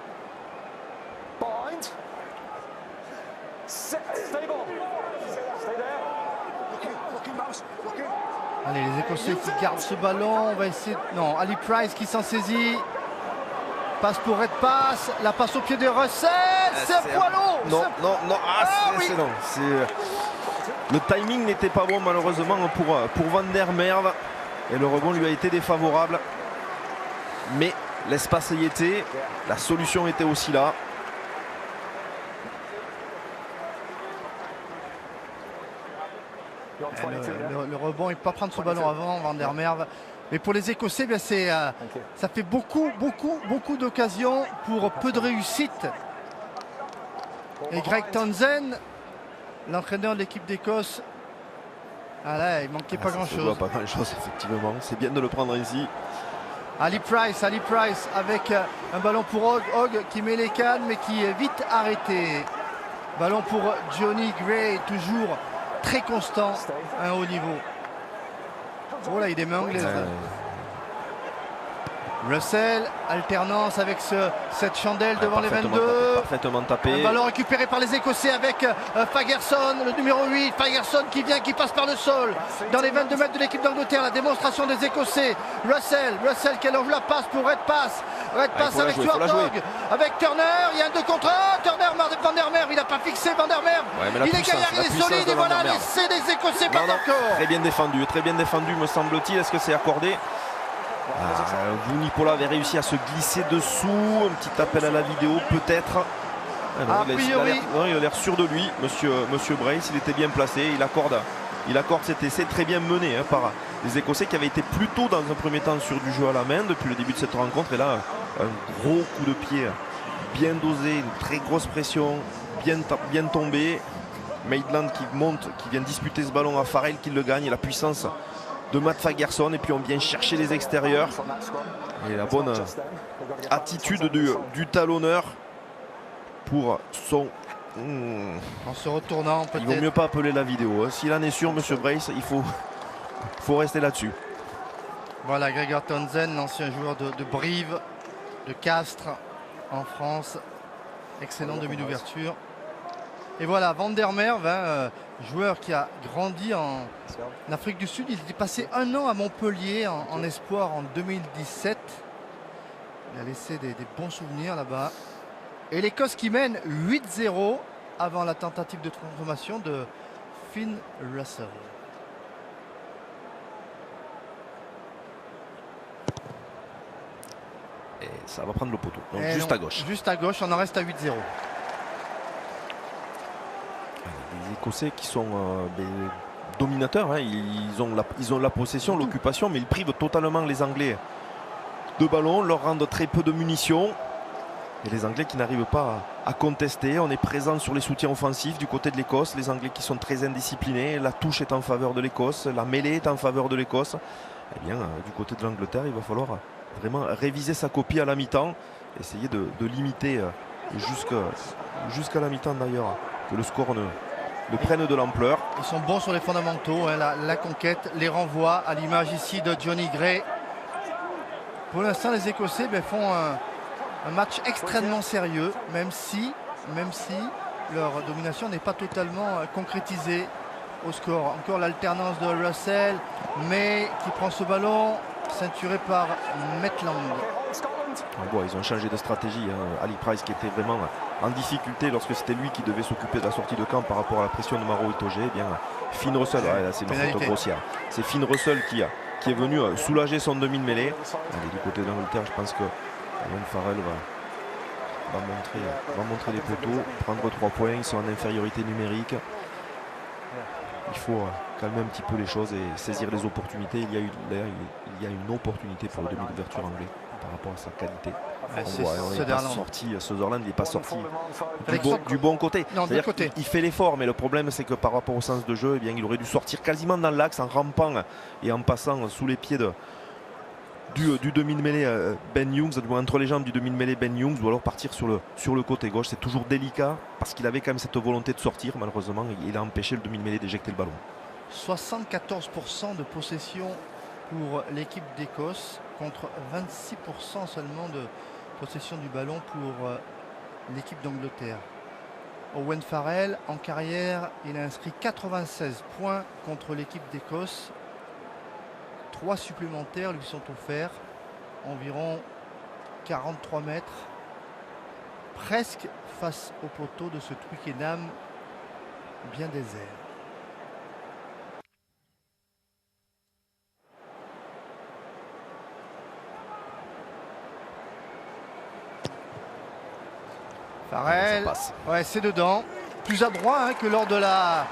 Allez, les Écossais qui gardent ce ballon. On va essayer. Non, Ali Price qui s'en saisit. Passe pour Red Pass. La passe au pied de Russell. C'est un poilot. Non. C'est non. Le timing n'était pas bon malheureusement pour Van der Merwe. Et le rebond lui a été défavorable. Mais l'espace y était. La solution était aussi là. Le rebond, il ne peut pas prendre ce ballon avant, Van der Merwe. Mais pour les Écossais, bien ça fait beaucoup d'occasions pour peu de réussite. Et Greg Townsend, l'entraîneur de l'équipe d'Écosse, là, il manquait pas grand-chose. Pas grand-chose, effectivement. C'est bien de le prendre ici. Ali Price avec un ballon pour Hogg qui met les cannes, mais qui est vite arrêté. Ballon pour Johnny Gray, toujours très constant à un haut niveau. Oh là, il est main anglaise. Russell, alternance avec cette chandelle devant les 22. Parfaitement tapé. Un ballon récupéré par les Écossais avec Fagerson, le numéro 8. Fagerson qui passe par le sol. Dans les 22 mètres de l'équipe d'Angleterre, la démonstration des Écossais. Russell qui envoie la passe pour Red Pass. Avec Stuart Hogg, avec Turner. Il y a un 2 contre 1. Turner, Van der Merwe, il n'a pas fixé Van der Merwe. Il est gaillard, il est solide. Et voilà, l'essai des Écossais pas encore. Très bien défendu, me semble-t-il. Est-ce que c'est accordé? Vous, Nicolas, avez réussi à se glisser dessous. Un petit appel à la vidéo, peut-être. Il a l'air sûr de lui, monsieur Brace. Il était bien placé. Il accorde cet essai très bien mené par les Écossais qui avaient été plutôt dans un premier temps sur du jeu à la main depuis le début de cette rencontre. Et là, un gros coup de pied bien dosé, une très grosse pression, bien tombé. Maitland qui monte, qui vient disputer ce ballon à Farrell qui le gagne. Et la puissance de Matt Fagerson, et puis on vient chercher les extérieurs et la bonne attitude du talonneur pour son en se retournant peut-être. Il vaut mieux pas appeler la vidéo, s'il en est sûr, monsieur Brace, il faut rester là-dessus. Voilà, Gregor Townsend, l'ancien joueur de Brive, de Castres en France, excellent demi d'ouverture. Et voilà, Van der Merwe, joueur qui a grandi en Afrique du Sud. Il était passé 1 an à Montpellier en espoir en 2017. Il a laissé des bons souvenirs là-bas. Et l'Écosse qui mène 8-0 avant la tentative de transformation de Finn Russell. Et ça va prendre le poteau, donc juste à gauche. Juste à gauche, on en reste à 8-0. Les Écossais qui sont dominateurs, ils ont la possession, l'occupation, mais ils privent totalement les Anglais de ballon, leur rendent très peu de munitions. Et les Anglais qui n'arrivent pas à contester. On est présent sur les soutiens offensifs du côté de l'Écosse. Les Anglais qui sont très indisciplinés. La touche est en faveur de l'Écosse, la mêlée est en faveur de l'Écosse. Eh bien, du côté de l'Angleterre, il va falloir vraiment réviser sa copie à la mi-temps, essayer de limiter jusqu'à la mi-temps d'ailleurs, que le score ne prenne de l'ampleur. Ils sont bons sur les fondamentaux, hein, la conquête, les renvois, à l'image ici de Johnny Gray. Pour l'instant, les Écossais font un match extrêmement sérieux, même si leur domination n'est pas totalement concrétisée au score. Encore l'alternance de Russell, mais qui prend ce ballon, ceinturé par Maitland. Ils ont changé de stratégie. Ali Price qui était vraiment en difficulté lorsque c'était lui qui devait s'occuper de la sortie de camp par rapport à la pression de Maro Itoje. Eh bien, Finn Russell, c'est une faute grossière. C'est Finn Russell qui est venu soulager son demi de mêlée. Allez, du côté de l'Angleterre, je pense que Owen Farrell va montrer les poteaux, prendre 3 points. Ils sont en infériorité numérique. Il faut calmer un petit peu les choses et saisir les opportunités. Il y a une opportunité pour le demi d'ouverture anglais par rapport à sa qualité. Sutherland n'est pas sorti du bon côté. Il fait l'effort, mais le problème c'est que par rapport au sens de jeu, il aurait dû sortir quasiment dans l'axe en rampant et en passant sous les pieds du demi de mêlée Ben Youngs, entre les jambes du demi de mêlée Ben Youngs, ou alors partir sur le côté gauche. C'est toujours délicat parce qu'il avait quand même cette volonté de sortir. Malheureusement, il a empêché le demi de mêlée d'éjecter le ballon. 74% de possession pour l'équipe d'Écosse contre 26% seulement de possession du ballon pour l'équipe d'Angleterre. Owen Farrell, en carrière, il a inscrit 96 points contre l'équipe d'Écosse. 3 supplémentaires lui sont offerts, environ 43 mètres, presque face au poteau de ce Twickenham bien désert. Farrell, c'est dedans. Plus adroit que lors de la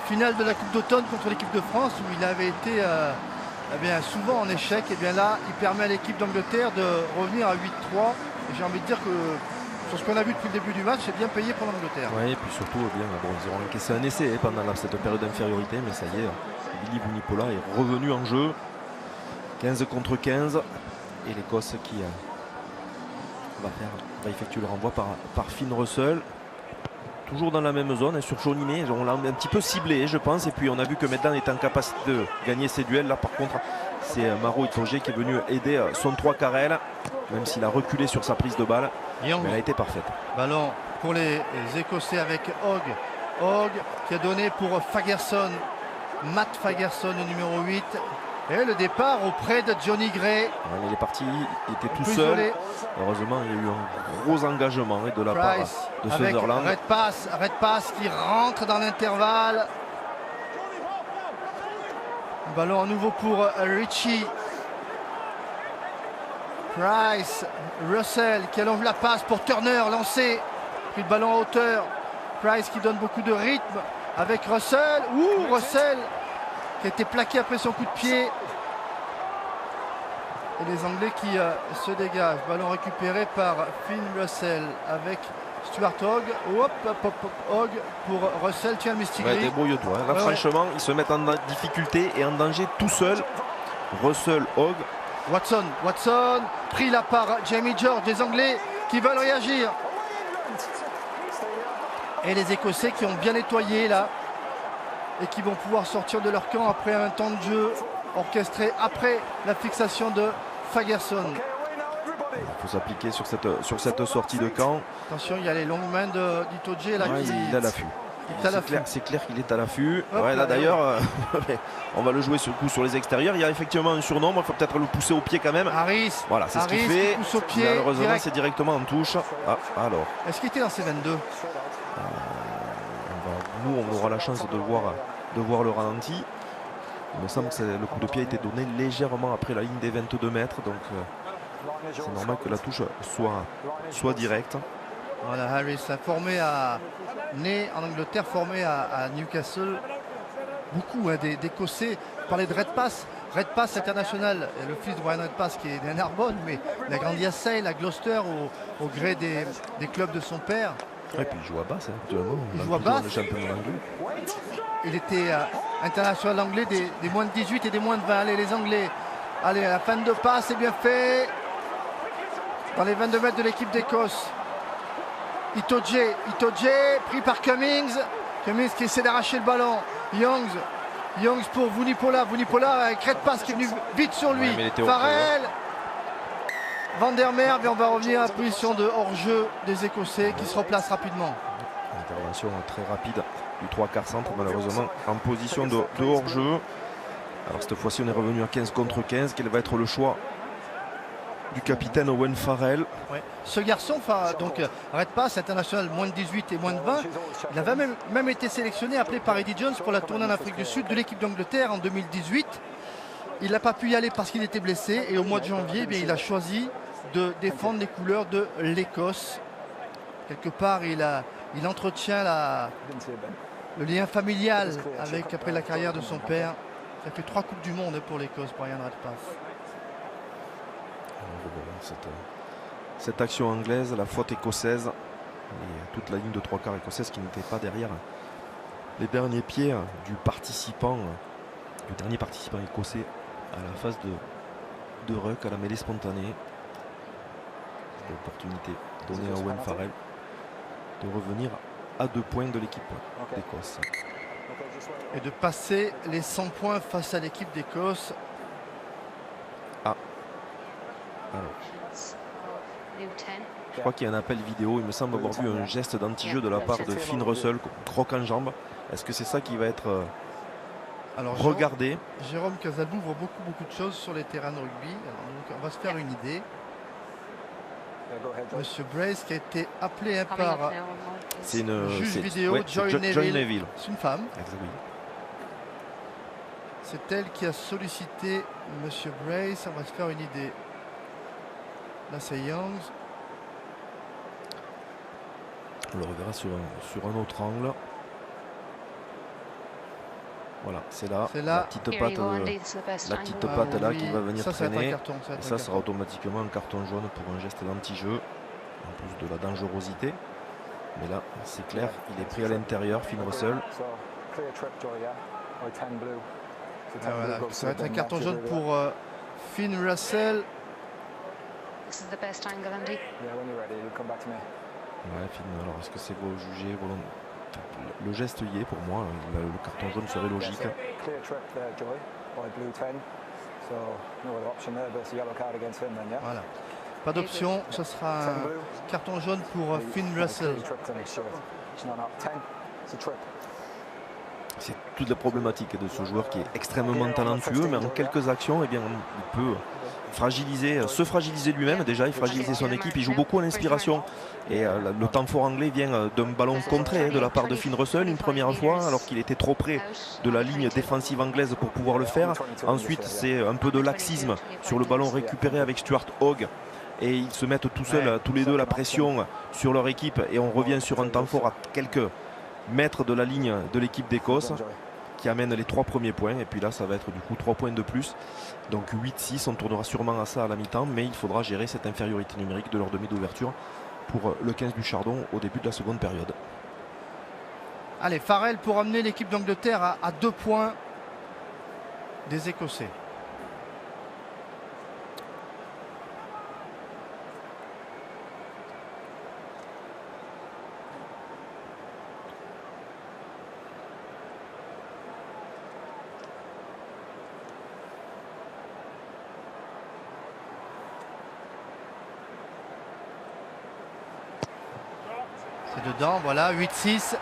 finale de la Coupe d'automne contre l'équipe de France où il avait été souvent en échec. Et bien là, il permet à l'équipe d'Angleterre de revenir à 8-3. Et j'ai envie de dire que sur ce qu'on a vu depuis le début du match, c'est bien payé pour l'Angleterre. Oui, et puis surtout, ils auront encaissé un essai pendant cette période d'infériorité. Mais ça y est, Billy Vunipola est revenu en jeu. 15 contre 15. Et l'Écosse qui va effectuer le renvoi par Finn Russell. Toujours dans la même zone, sur Joninet, on l'a un petit peu ciblé, je pense. Et puis on a vu que Maitland est en capacité de gagner ses duels. Là par contre, c'est Maro Itoje qui est venu aider son 3 Carrel, même s'il a reculé sur sa prise de balle. Mais elle a été parfaite. Ballon pour les Écossais avec Hogg. Hogg qui a donné pour Fagerson, Matt Fagerson, le numéro 8. Et le départ auprès de Johnny Gray. Il est parti, il était tout seul. Isolé. Heureusement, il y a eu un gros engagement de la part de Sutherland. Red pass qui rentre dans l'intervalle. Ballon à nouveau pour Richie. Price, Russell qui allonge la passe pour Turner, lancé. Puis le ballon à hauteur. Price qui donne beaucoup de rythme avec Russell. Russell qui a été plaqué après son coup de pied. Et les Anglais qui se dégagent. Ballon récupéré par Finn Russell avec Stuart Hogg. Hogg pour Russell. Tiens le Mystic. Débrouille-toi. Là, franchement, ils se mettent en difficulté et en danger tout seul. Russell, Hogg. Watson pris là par Jamie George. Les Anglais qui veulent réagir. Et les Écossais qui ont bien nettoyé là. Et qui vont pouvoir sortir de leur camp après un temps de jeu orchestré après la fixation de Fagerson. Il faut s'appliquer sur cette sortie de camp. Attention, il y a les longues mains d'Itoje là qui... Il est à l'affût. C'est clair qu'il est à l'affût. Là d'ailleurs, on va le jouer sur les extérieurs. Il y a effectivement un surnombre, il faut peut-être le pousser au pied quand même. Harris, voilà, c'est ce qu'il fait. Pousse au pied, malheureusement, c'est directement en touche. Alors. Est-ce qu'il était dans ces 22 ? Nous, on aura la chance de voir le ralenti. Il me semble que le coup de pied a été donné légèrement après la ligne des 22 mètres. Donc, c'est normal que la touche soit directe. Voilà, Harris né en Angleterre, formé à Newcastle. Beaucoup d'Écossais. Vous parlez de Redpath international. Le fils de Brian Redpath qui est d'un Narbonne, mais il a grandi à Sale, à Gloucester, au gré des clubs de son père. Et puis il joue à Bath actuellement. Il joue à Bath. Il était international anglais des moins de 18 et des moins de 20. Allez les Anglais. Allez, la fin de passe est bien fait. Dans les 22 mètres de l'équipe d'Écosse. Itoje pris par Cummings. Cummings qui essaie d'arracher le ballon. Youngs pour Vunipola. Crête passe qui est venu vite sur lui. Farrell. Van der Merwe, et on va revenir à la position de hors-jeu des Écossais qui se replacent rapidement. Intervention très rapide du 3/4 centre, malheureusement en position de hors-jeu. Alors cette fois-ci on est revenu à 15 contre 15. Quel va être le choix du capitaine Owen Farrell? Ouais. Ce garçon, donc arrête pas, c'est international moins de 18 et moins de 20. Il avait même été sélectionné, appelé par Eddie Jones pour la tournée en Afrique du Sud de l'équipe d'Angleterre en 2018. Il n'a pas pu y aller parce qu'il était blessé et au mois de janvier, il a choisi de défendre les couleurs de l'Écosse. Quelque part, il entretient le lien familial après la carrière de son père. Ça fait 3 Coupes du Monde pour l'Écosse, Brian Redpath. Cette action anglaise, la faute écossaise et toute la ligne de 3/4 écossaise qui n'était pas derrière les derniers pieds du dernier participant écossais à la phase de ruck, à la mêlée spontanée. L'opportunité donnée à Owen Farrell de revenir à 2 points de l'équipe d'Écosse. Et de passer les 100 points face à l'équipe d'Écosse. Je crois qu'il y a un appel vidéo. Il me semble avoir vu un geste d'anti-jeu de la part de Finn Russell, croc en jambe. Est-ce que c'est ça qui va être regardé? Jérôme Casalbou voit beaucoup de choses sur les terrains de rugby. Alors, donc, on va se faire une idée. Monsieur Brace qui a été appelé par juge vidéo, Joy Neville. C'est une femme. Exactement. C'est elle qui a sollicité Monsieur Brace. On va se faire une idée. Là c'est Youngs. On le reverra sur un autre angle. Voilà, c'est là la petite patte là qui va venir traîner. Et ça sera automatiquement un carton jaune pour un geste d'anti-jeu, en plus de la dangerosité. Mais là, c'est clair, il est pris à l'intérieur, Finn Russell. Voilà, ça va être un carton jaune pour Finn Russell. Ouais, Finn, alors est-ce que c'est jugé volontaire? Le geste y est pour moi, le carton jaune serait logique. Voilà. Pas d'option, ce sera un carton jaune pour Finn Russell. C'est toute la problématique de ce joueur qui est extrêmement talentueux, mais en quelques actions, il peut se fragiliser lui-même. Déjà, il fragilise son équipe, il joue beaucoup à l'inspiration. Et le temps fort anglais vient d'un ballon contré de la part de Finn Russell une première fois, alors qu'il était trop près de la ligne défensive anglaise pour pouvoir le faire. Ensuite, c'est un peu de laxisme sur le ballon récupéré avec Stuart Hogg. Et ils se mettent tout seuls, tous les deux, la pression sur leur équipe. Et on revient sur un temps fort à quelques mètres de la ligne de l'équipe d'Écosse qui amène les 3 premiers points. Et puis là, ça va être du coup 3 points de plus. Donc 8-6, on tournera sûrement à ça à la mi-temps. Mais il faudra gérer cette infériorité numérique de leur demi d'ouverture pour le 15 du Chardon au début de la seconde période. Allez, Farrell pour amener l'équipe d'Angleterre à 2 points des Écossais. Dedans, voilà, 8-6.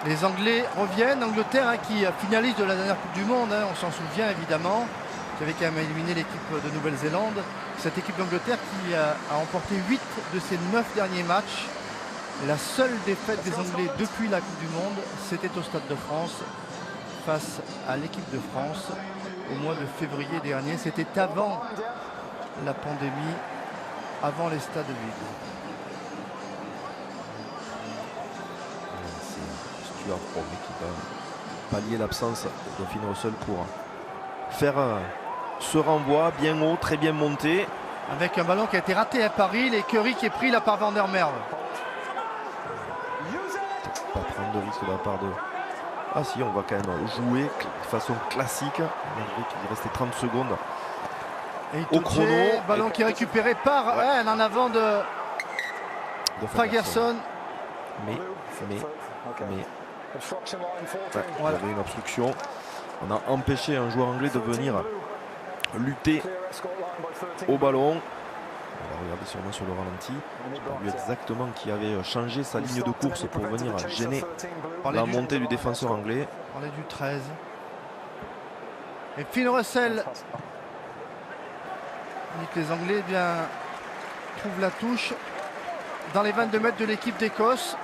Les Anglais reviennent. Angleterre qui finalise de la dernière Coupe du Monde, on s'en souvient évidemment, qui avait quand même éliminé l'équipe de Nouvelle-Zélande. Cette équipe d'Angleterre qui a remporté 8 de ses 9 derniers matchs. La seule défaite des Anglais depuis la Coupe du Monde, c'était au Stade de France face à l'équipe de France au mois de février dernier. C'était avant la pandémie, avant les stades vides. Stuart Hogg qui va pallier l'absence de Finn Russell pour faire ce renvoi bien haut, très bien monté. Avec un ballon qui a été raté à Paris, et Curry qui est pris là par Van der Merwe. Pas prendre de risque de la part de... Ah si, on va quand même jouer de façon classique, malgré qu'il restait 30 secondes au chrono. Ballon qui est récupéré par en avant de Fagerson. mais il y avait une obstruction. On a empêché un joueur anglais de venir lutter au ballon. On va regarder sûrement sur le ralenti. Lui exactement qui avait changé sa ligne de course pour venir gêner la montée du défenseur anglais. On parlait du 13. Et Finn Russell. Les Anglais trouvent la touche dans les 22 mètres de l'équipe d'Écosse.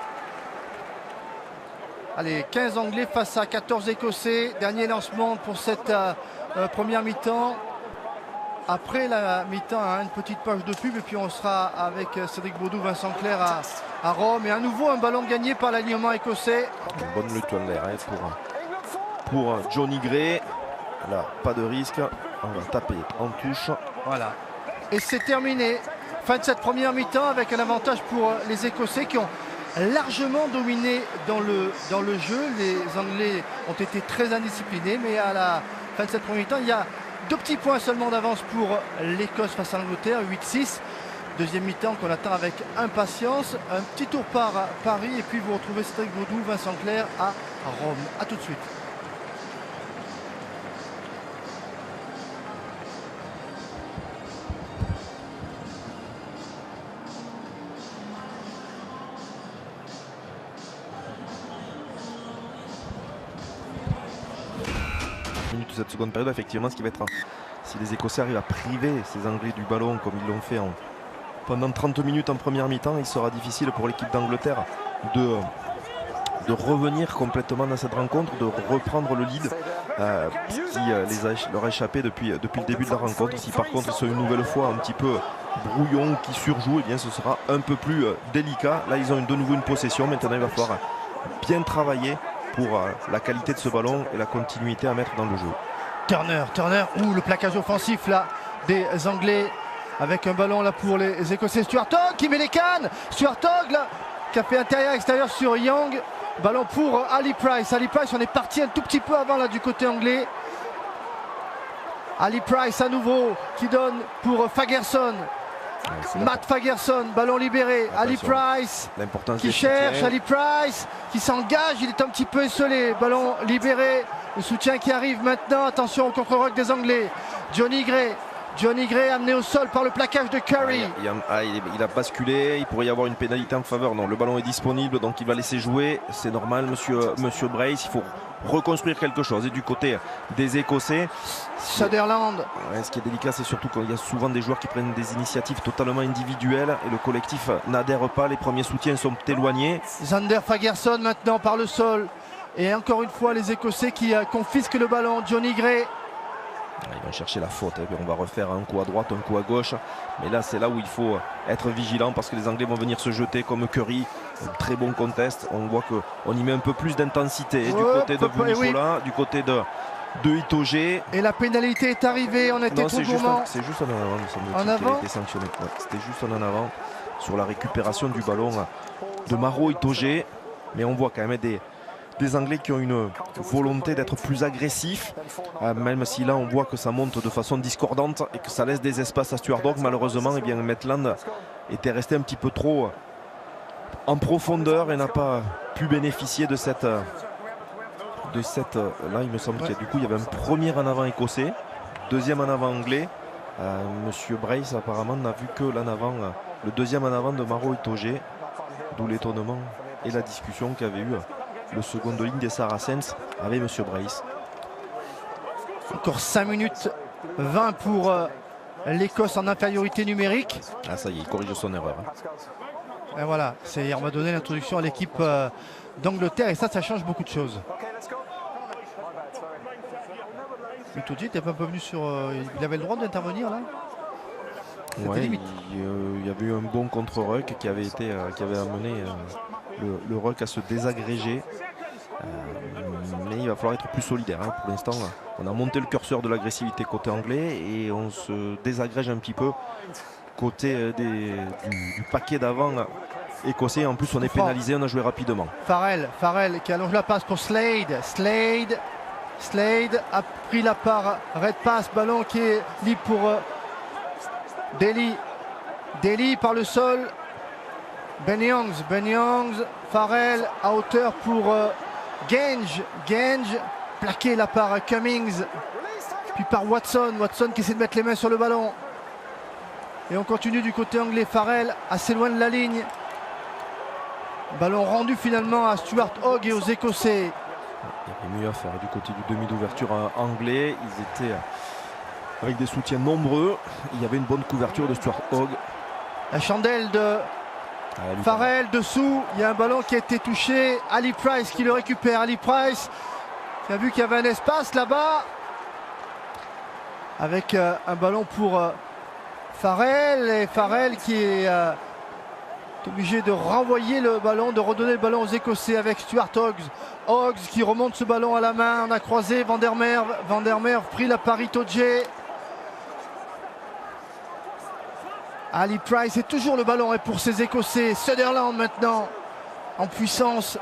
Allez, 15 Anglais face à 14 Écossais. Dernier lancement pour cette première mi-temps. Après la mi-temps, une petite page de pub et puis on sera avec Cédric Baudou, Vincent Clerc à Rome. Et à nouveau un ballon gagné par l'alignement écossais. Une bonne lutte en l'air pour Johnny Gray. Là, pas de risque. On va taper en touche. Voilà. Et c'est terminé. Fin de cette première mi-temps avec un avantage pour les Écossais qui ont largement dominé dans le jeu. Les Anglais ont été très indisciplinés, mais à la fin de cette première mi-temps, il y a 2 petits points seulement d'avance pour l'Écosse face à l'Angleterre, 8-6. Deuxième mi-temps qu'on attend avec impatience. Un petit tour par Paris et puis vous retrouvez Cédric Baudou, Vincent Clerc à Rome. A tout de suite. De cette seconde période, effectivement, ce qui va être, si les Écossais arrivent à priver ces Anglais du ballon comme ils l'ont fait pendant 30 minutes en première mi-temps, il sera difficile pour l'équipe d'Angleterre de revenir complètement dans cette rencontre, de reprendre le lead qui leur a échappé depuis le début de la rencontre. Si par contre ils sont une nouvelle fois un petit peu brouillon, qui surjoue, eh bien ce sera un peu plus délicat. Là ils ont de nouveau une possession, maintenant il va falloir bien travailler pour la qualité de ce ballon et la continuité à mettre dans le jeu. Turner, le plaquage offensif là des Anglais avec un ballon là pour les Écossais. Stuart Hogg qui met les cannes. Stuart Hogg là qui a fait intérieur-extérieur sur Young. Ballon pour Ali Price. Ali Price, on est parti un tout petit peu avant là du côté anglais. Ali Price à nouveau qui donne pour Fagerson. Matt Fagerson, ballon libéré. Ali Price qui cherche, Ali Price qui s'engage, il est un petit peu esselé. Ballon libéré, le soutien qui arrive maintenant. Attention au contre-rock des Anglais. Johnny Gray amené au sol par le plaquage de Curry. Il a basculé, il pourrait y avoir une pénalité en faveur. Non, le ballon est disponible, donc il va laisser jouer. C'est normal, monsieur Brace. Il faut reconstruire quelque chose. Et du côté des Écossais, Sutherland. Ce qui est délicat, c'est surtout qu'il y a souvent des joueurs qui prennent des initiatives totalement individuelles et le collectif n'adhère pas. Les premiers soutiens sont éloignés. Zander Fagerson maintenant par le sol. Et encore une fois, les Écossais qui confisquent le ballon. Johnny Gray. Ils vont chercher la faute, on va refaire un coup à droite, un coup à gauche. Mais là, c'est là où il faut être vigilant parce que les Anglais vont venir se jeter comme Curry. Un très bon contest. On voit qu'on y met un peu plus d'intensité du côté de Vunichola, du côté de Itoje. Et la pénalité est arrivée, on était trop gourmand. C'est juste en avant, il me semble qu'il a été sanctionné. Ouais, c'était juste en avant sur la récupération du ballon de Maro Itoje. Mais on voit quand même des Anglais qui ont une volonté d'être plus agressifs, même si là on voit que ça monte de façon discordante et que ça laisse des espaces à Stuart Hogg. Malheureusement, eh bien, Maitland était resté un petit peu trop en profondeur et n'a pas pu bénéficier de cette là il me semble qu'il y avait un premier en avant écossais, deuxième en avant anglais. Monsieur Brace apparemment n'a vu que l'en avant, le deuxième en avant de Maro Itoje, d'où l'étonnement et la discussion qu'avait eu le second de ligne des Saracens avec monsieur Brace. Encore 5 minutes 20 pour l'Écosse en infériorité numérique. Ah ça y est, il corrige son erreur. Et voilà, on va donner l'introduction à l'équipe d'Angleterre et ça change beaucoup de choses. Itoje n'était pas un peu venu sur... il avait le droit d'intervenir là. Ouais, il y avait eu un bon contre-ruck qui avait amené le ruck à se désagréger. Mais il va falloir être plus solidaire. Pour l'instant, on a monté le curseur de l'agressivité côté anglais et on se désagrège un petit peu côté du paquet d'avant écossais. En plus, on est pénalisé, on a joué rapidement. Farrell qui allonge la passe pour Slade. Slade a pris la part. Red pass, ballon qui est libre pour Daly par le sol. Ben Youngs Farrell à hauteur pour Genge. Genge plaqué là par Cummings, puis par Watson. Watson qui essaie de mettre les mains sur le ballon. Et on continue du côté anglais. Farrell assez loin de la ligne. Ballon rendu finalement à Stuart Hogg et aux Écossais. Il y avait mieux à faire du côté du demi d'ouverture anglais. Ils étaient avec des soutiens nombreux. Il y avait une bonne couverture de Stuart Hogg. La chandelle de Farrell dessous. Il y a un ballon qui a été touché. Ali Price qui le récupère. Ali Price qui a vu qu'il y avait un espace là-bas. Avec un ballon pour Farrell. Et Farrell qui est obligé de renvoyer le ballon, de redonner le ballon aux Écossais avec Stuart Hogg. Hogg qui remonte ce ballon à la main. On a croisé Van der Merwe. Van der Merwe pris la par Itoje. Ali Price et toujours le ballon est pour ces Écossais. Sutherland maintenant en puissance.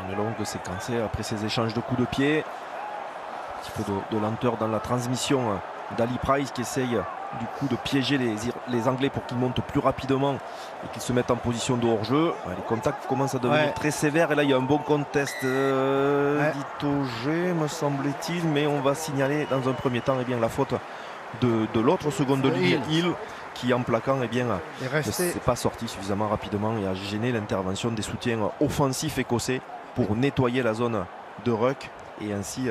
Une longue séquence après ces échanges de coups de pied. Un petit peu de lenteur dans la transmission d'Ali Price qui essaye du coup de piéger les Anglais pour qu'ils montent plus rapidement et qu'ils se mettent en position de hors-jeu. Les contacts commencent à devenir très sévères et là il y a un bon contest d'Itoje me semble-t-il, mais on va signaler dans un premier temps la faute de l'autre seconde ligne, Hill, qui en plaquant ne s'est pas sorti suffisamment rapidement et a gêné l'intervention des soutiens offensifs écossais pour nettoyer la zone de ruck et ainsi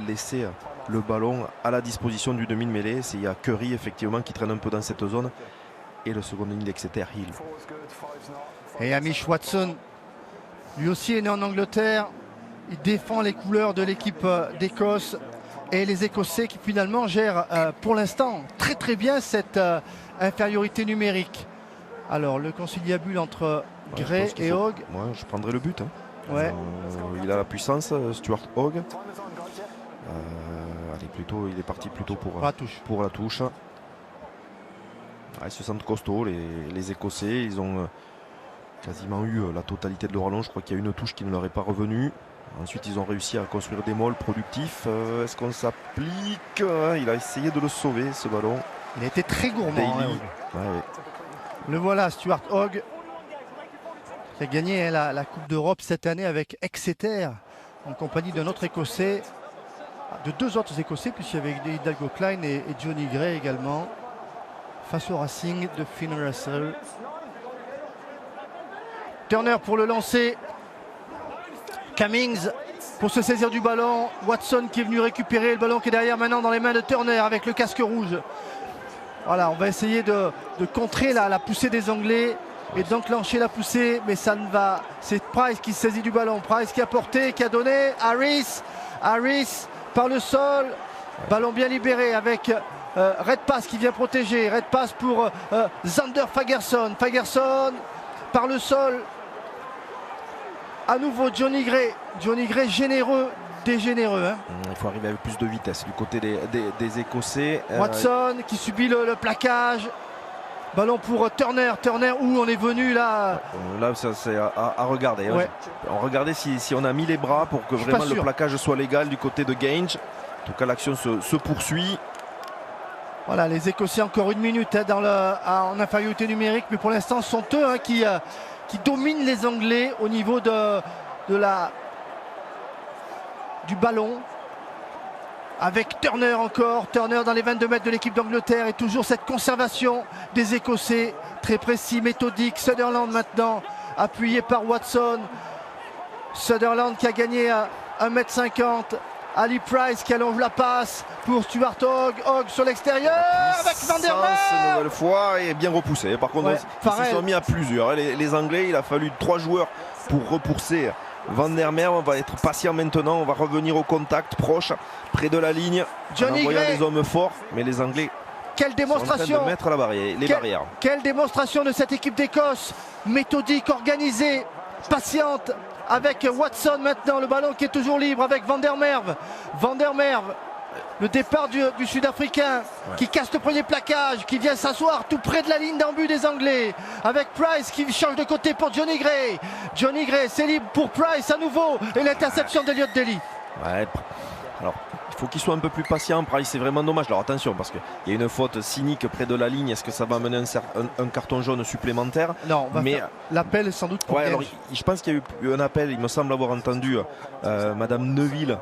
laisser le ballon à la disposition du demi de mêlée. Il y a Curry effectivement qui traîne un peu dans cette zone et le second ligne d'Exeter, Hill. Et Hamish Watson lui aussi est né en Angleterre. Il défend les couleurs de l'équipe d'Écosse et les Écossais qui finalement gèrent pour l'instant très très bien cette infériorité numérique. Alors le conciliabule entre Gray et Hogg. Moi je prendrais le but. Il a la puissance, Stuart Hogg. Il est parti plutôt pour la touche. Ils se sentent costauds les Écossais. Ils ont quasiment eu la totalité de leur allonge. Je crois qu'il y a une touche qui ne leur est pas revenue. Ensuite ils ont réussi à construire des molles productifs. Est-ce qu'on s'applique? Il a essayé de le sauver ce ballon. Il a été très gourmand. Le voilà, Stuart Hogg qui a gagné la Coupe d'Europe cette année avec Exeter en compagnie d'un autre Écossais, de deux autres Écossais, puisqu'il y avait Hidalgo Klein et Johnny Gray également, face au Racing de Finn Russell. Turner pour le lancer. Cummings pour se saisir du ballon. Watson qui est venu récupérer le ballon qui est derrière maintenant dans les mains de Turner avec le casque rouge. Voilà, on va essayer de contrer la poussée des Anglais et d'enclencher la poussée, mais ça ne va. C'est Price qui se saisit du ballon. Price qui a porté, qui a donné. Harris par le sol. Ballon bien libéré avec Redpath qui vient protéger. Redpath pour Zander Fagerson. Fagerson par le sol. À nouveau Johnny Gray. Johnny Gray généreux, dégénéreux. Il faut arriver avec plus de vitesse du côté des Écossais. Watson qui subit le plaquage. Ballon pour Turner. Turner où on est venu là. Là ça c'est à regarder. On regardait si on a mis les bras pour que vraiment le plaquage soit légal du côté de Genge. En tout cas l'action se poursuit. Voilà, les Écossais encore une minute en infériorité numérique, mais pour l'instant ce sont eux qui dominent les Anglais au niveau du ballon. Avec Turner encore, Turner dans les 22 mètres de l'équipe d'Angleterre et toujours cette conservation des Écossais, très précis, méthodique. Sutherland maintenant, appuyé par Watson. Sutherland qui a gagné 1,50 m. Ali Price qui allonge la passe pour Stuart Hogg. Hogg sur l'extérieur avec Van der Merwe. Une nouvelle fois et bien repoussé. Par contre, ils se sont mis à plusieurs. Les Anglais, il a fallu 3 joueurs pour repousser Van der Merwe. On va être patient maintenant. On va revenir au contact proche, près de la ligne. Johnny en envoyant Gray. des hommes forts. Mais les Anglais quelle démonstration sont en train de mettre les barrières. Quelle démonstration de cette équipe d'Écosse. Méthodique, organisée, patiente. Avec Watson maintenant, le ballon qui est toujours libre avec Van der Merwe. Van der Merwe, le départ du Sud-Africain qui casse le premier plaquage, qui vient s'asseoir tout près de la ligne d'en but des Anglais. Avec Price qui change de côté pour Johnny Gray. Johnny Gray, c'est libre pour Price à nouveau. Et l'interception d'Elliott Daly. Alors, il faut qu'il soit un peu plus patient. Price, c'est vraiment dommage. Alors attention, parce qu'il y a une faute cynique près de la ligne. Est-ce que ça va amener un carton jaune supplémentaire? Non, mais l'appel sans doute pour alors, je pense qu'il y a eu un appel. Il me semble avoir entendu Madame Neuville.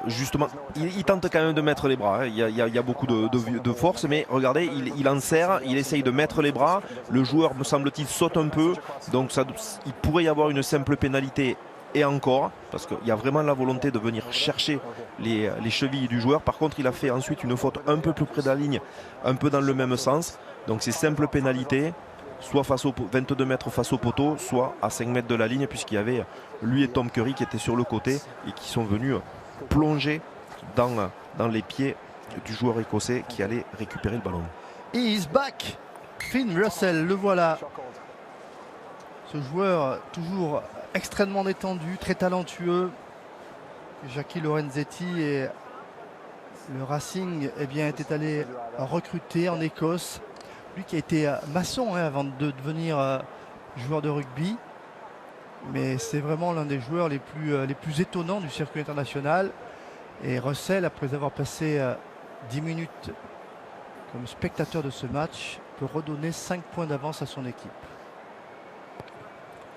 Justement, il tente quand même de mettre les bras. Hein. Il y a beaucoup de force, mais regardez, il en serre, il essaye de mettre les bras. Le joueur, me semble-t-il, saute un peu. Donc il pourrait y avoir une simple pénalité. Et encore, parce qu'il y a vraiment la volonté de venir chercher les chevilles du joueur. Par contre, il a fait ensuite une faute un peu plus près de la ligne, un peu dans le même sens. Donc c'est simple pénalité, soit face au 22 mètres face au poteau, soit à 5 mètres de la ligne, puisqu'il y avait lui et Tom Curry qui étaient sur le côté et qui sont venus plonger dans les pieds du joueur écossais qui allait récupérer le ballon. He is back. Finn Russell, le voilà. Ce joueur toujours extrêmement détendu, très talentueux. Jackie Lorenzetti et le Racing était allé recruter en Écosse. Lui qui a été maçon avant de devenir joueur de rugby. Mais c'est vraiment l'un des joueurs les plus étonnants du circuit international. Et Russell, après avoir passé 10 minutes comme spectateur de ce match, peut redonner 5 points d'avance à son équipe.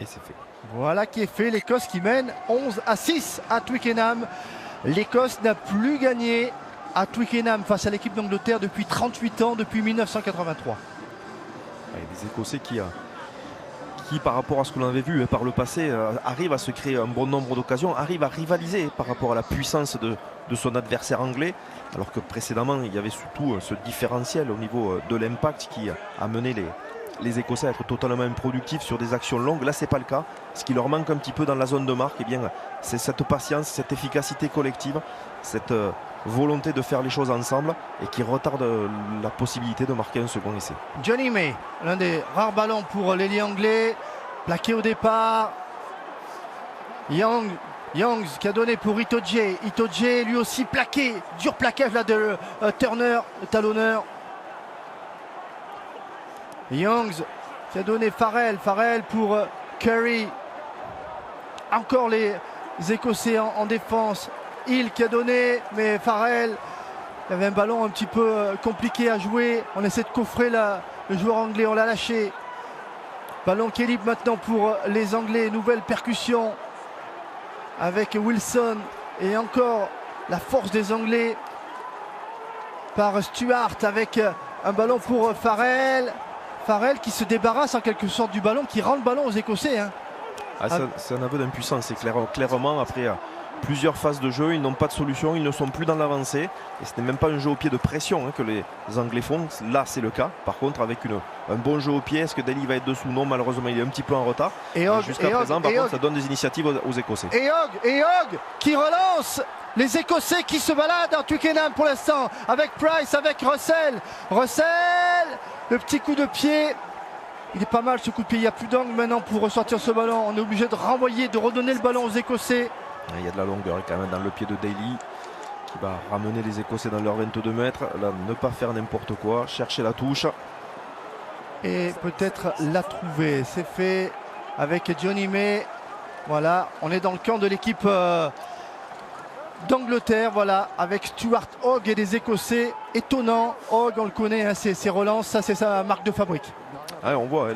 Et c'est fait. Voilà qui est fait. L'Écosse qui mène 11-6 à Twickenham. L'Écosse n'a plus gagné à Twickenham face à l'équipe d'Angleterre depuis 38 ans, depuis 1983. Il y a des Écossais qui, par rapport à ce que l'on avait vu par le passé, arrivent à se créer un bon nombre d'occasions, arrivent à rivaliser par rapport à la puissance de son adversaire anglais, alors que précédemment il y avait surtout ce différentiel au niveau de l'impact qui a mené les Écossais à être totalement improductifs sur des actions longues. Là, c'est pas le cas. Ce qui leur manque un petit peu dans la zone de marque, c'est cette patience, cette efficacité collective, cette volonté de faire les choses ensemble et qui retarde la possibilité de marquer un second essai. Johnny May, l'un des rares ballons pour l'ailier anglais, plaqué au départ. Youngs qui a donné pour Itoje. Itoje lui aussi plaqué, dur plaquage là de Turner, le talonneur. Youngs qui a donné Farrell pour Curry. Encore les Écossais en défense. Hill qui a donné, mais Farrell, il y avait un ballon un petit peu compliqué à jouer. On essaie de coffrer le joueur anglais, on l'a lâché. Ballon qui est libre maintenant pour les Anglais. Nouvelle percussion avec Wilson. Et encore la force des Anglais par Stuart avec un ballon pour Farrell. Farrell qui se débarrasse en quelque sorte du ballon, qui rend le ballon aux Écossais. Hein. C'est un aveu d'impuissance, c'est clairement après plusieurs phases de jeu, ils n'ont pas de solution, ils ne sont plus dans l'avancée. Et ce n'est même pas un jeu au pied de pression que les Anglais font. Là, c'est le cas. Par contre, avec un bon jeu au pied, est-ce que Daly va être dessous? Non, malheureusement, il est un petit peu en retard. Jusqu'à présent, par contre, ça donne des initiatives aux Écossais. Et Hogg qui relance les Écossais qui se baladent à Twickenham pour l'instant, avec Price, avec Russell. Le petit coup de pied. Il est pas mal ce coup de pied. Il n'y a plus d'angle maintenant pour ressortir ce ballon. On est obligé de renvoyer, de redonner le ballon aux Écossais. Il y a de la longueur quand même dans le pied de Daly qui va ramener les Écossais dans leurs 22 mètres. Là, ne pas faire n'importe quoi, chercher la touche. Et peut-être la trouver. C'est fait avec Johnny May. Voilà, on est dans le camp de l'équipe d'Angleterre. Voilà, avec Stuart Hogg et des Écossais. Étonnant. Hogg, on le connaît, hein, ses relances, ça c'est sa marque de fabrique. Ah, on voit,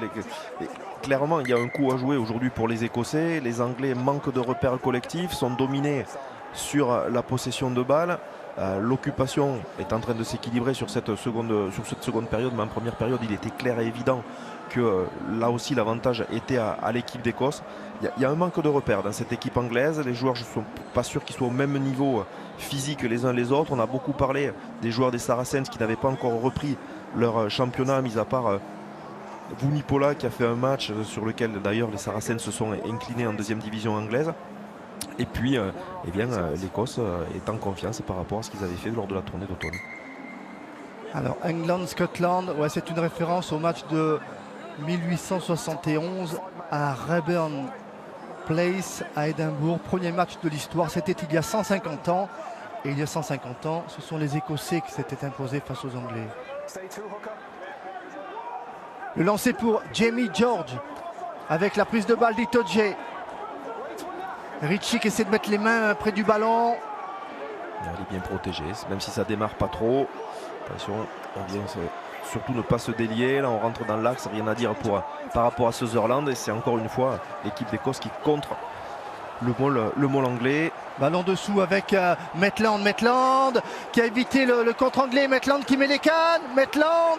clairement, il y a un coup à jouer aujourd'hui pour les Écossais. Les Anglais manquent de repères collectifs, sont dominés sur la possession de balles. L'occupation est en train de s'équilibrer sur cette seconde période, mais en première période, il était clair et évident que là aussi l'avantage était à l'équipe d'Écosse. Il y a un manque de repères dans cette équipe anglaise. Les joueurs, je ne suis pas sûr qu'ils soient au même niveau physique les uns les autres. On a beaucoup parlé des joueurs des Saracens qui n'avaient pas encore repris leur championnat, mis à part Vunipola qui a fait un match sur lequel d'ailleurs les Saracens se sont inclinés en deuxième division anglaise. Et puis l'Écosse est en confiance par rapport à ce qu'ils avaient fait lors de la tournée d'automne. Alors England-Scotland, ouais, c'est une référence au match de 1871 à Rayburn Place à Édimbourg. Premier match de l'histoire, c'était il y a 150 ans. Et il y a 150 ans, ce sont les Écossais qui s'étaient imposés face aux Anglais. Le lancer pour Jamie George avec la prise de balle d'Itoje. Ritchie qui essaie de mettre les mains près du ballon. Elle est bien protégée, même si ça démarre pas trop. Attention, on vient surtout ne pas se délier. Là, on rentre dans l'axe, rien à dire par rapport à Sutherland. Et c'est encore une fois l'équipe d'Écosse qui contre le môle anglais. Ballon dessous avec Maitland qui a évité le contre anglais. Maitland qui met les cannes. Maitland,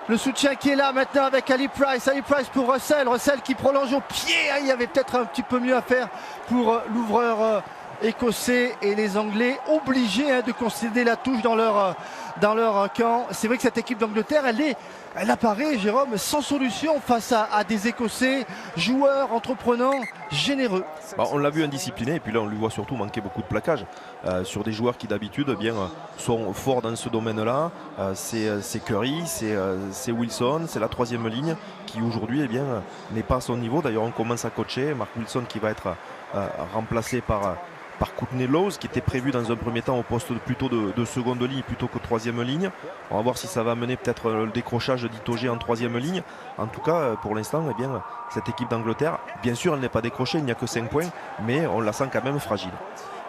le soutien qui est là maintenant avec Ali Price. Ali Price pour Russell. Russell qui prolonge au pied. Il y avait peut-être un petit peu mieux à faire pour l'ouvreur écossais, et les Anglais obligés de concéder la touche dans leur camp. C'est vrai que cette équipe d'Angleterre, elle apparaît, Jérôme, sans solution face à des Écossais, joueurs, entreprenants, généreux. On l'a vu indiscipliné, et puis là on lui voit surtout manquer beaucoup de plaquage sur des joueurs qui d'habitude sont forts dans ce domaine-là. C'est Curry, c'est Wilson, c'est la troisième ligne qui aujourd'hui n'est pas à son niveau. D'ailleurs on commence à coacher Mark Wilson qui va être remplacé par Courtney Lawes, qui était prévu dans un premier temps au poste plutôt de seconde ligne plutôt que troisième ligne. On va voir si ça va amener peut-être le décrochage d'Itoje en troisième ligne. En tout cas, pour l'instant, cette équipe d'Angleterre, bien sûr, elle n'est pas décrochée, il n'y a que 5 points, mais on la sent quand même fragile.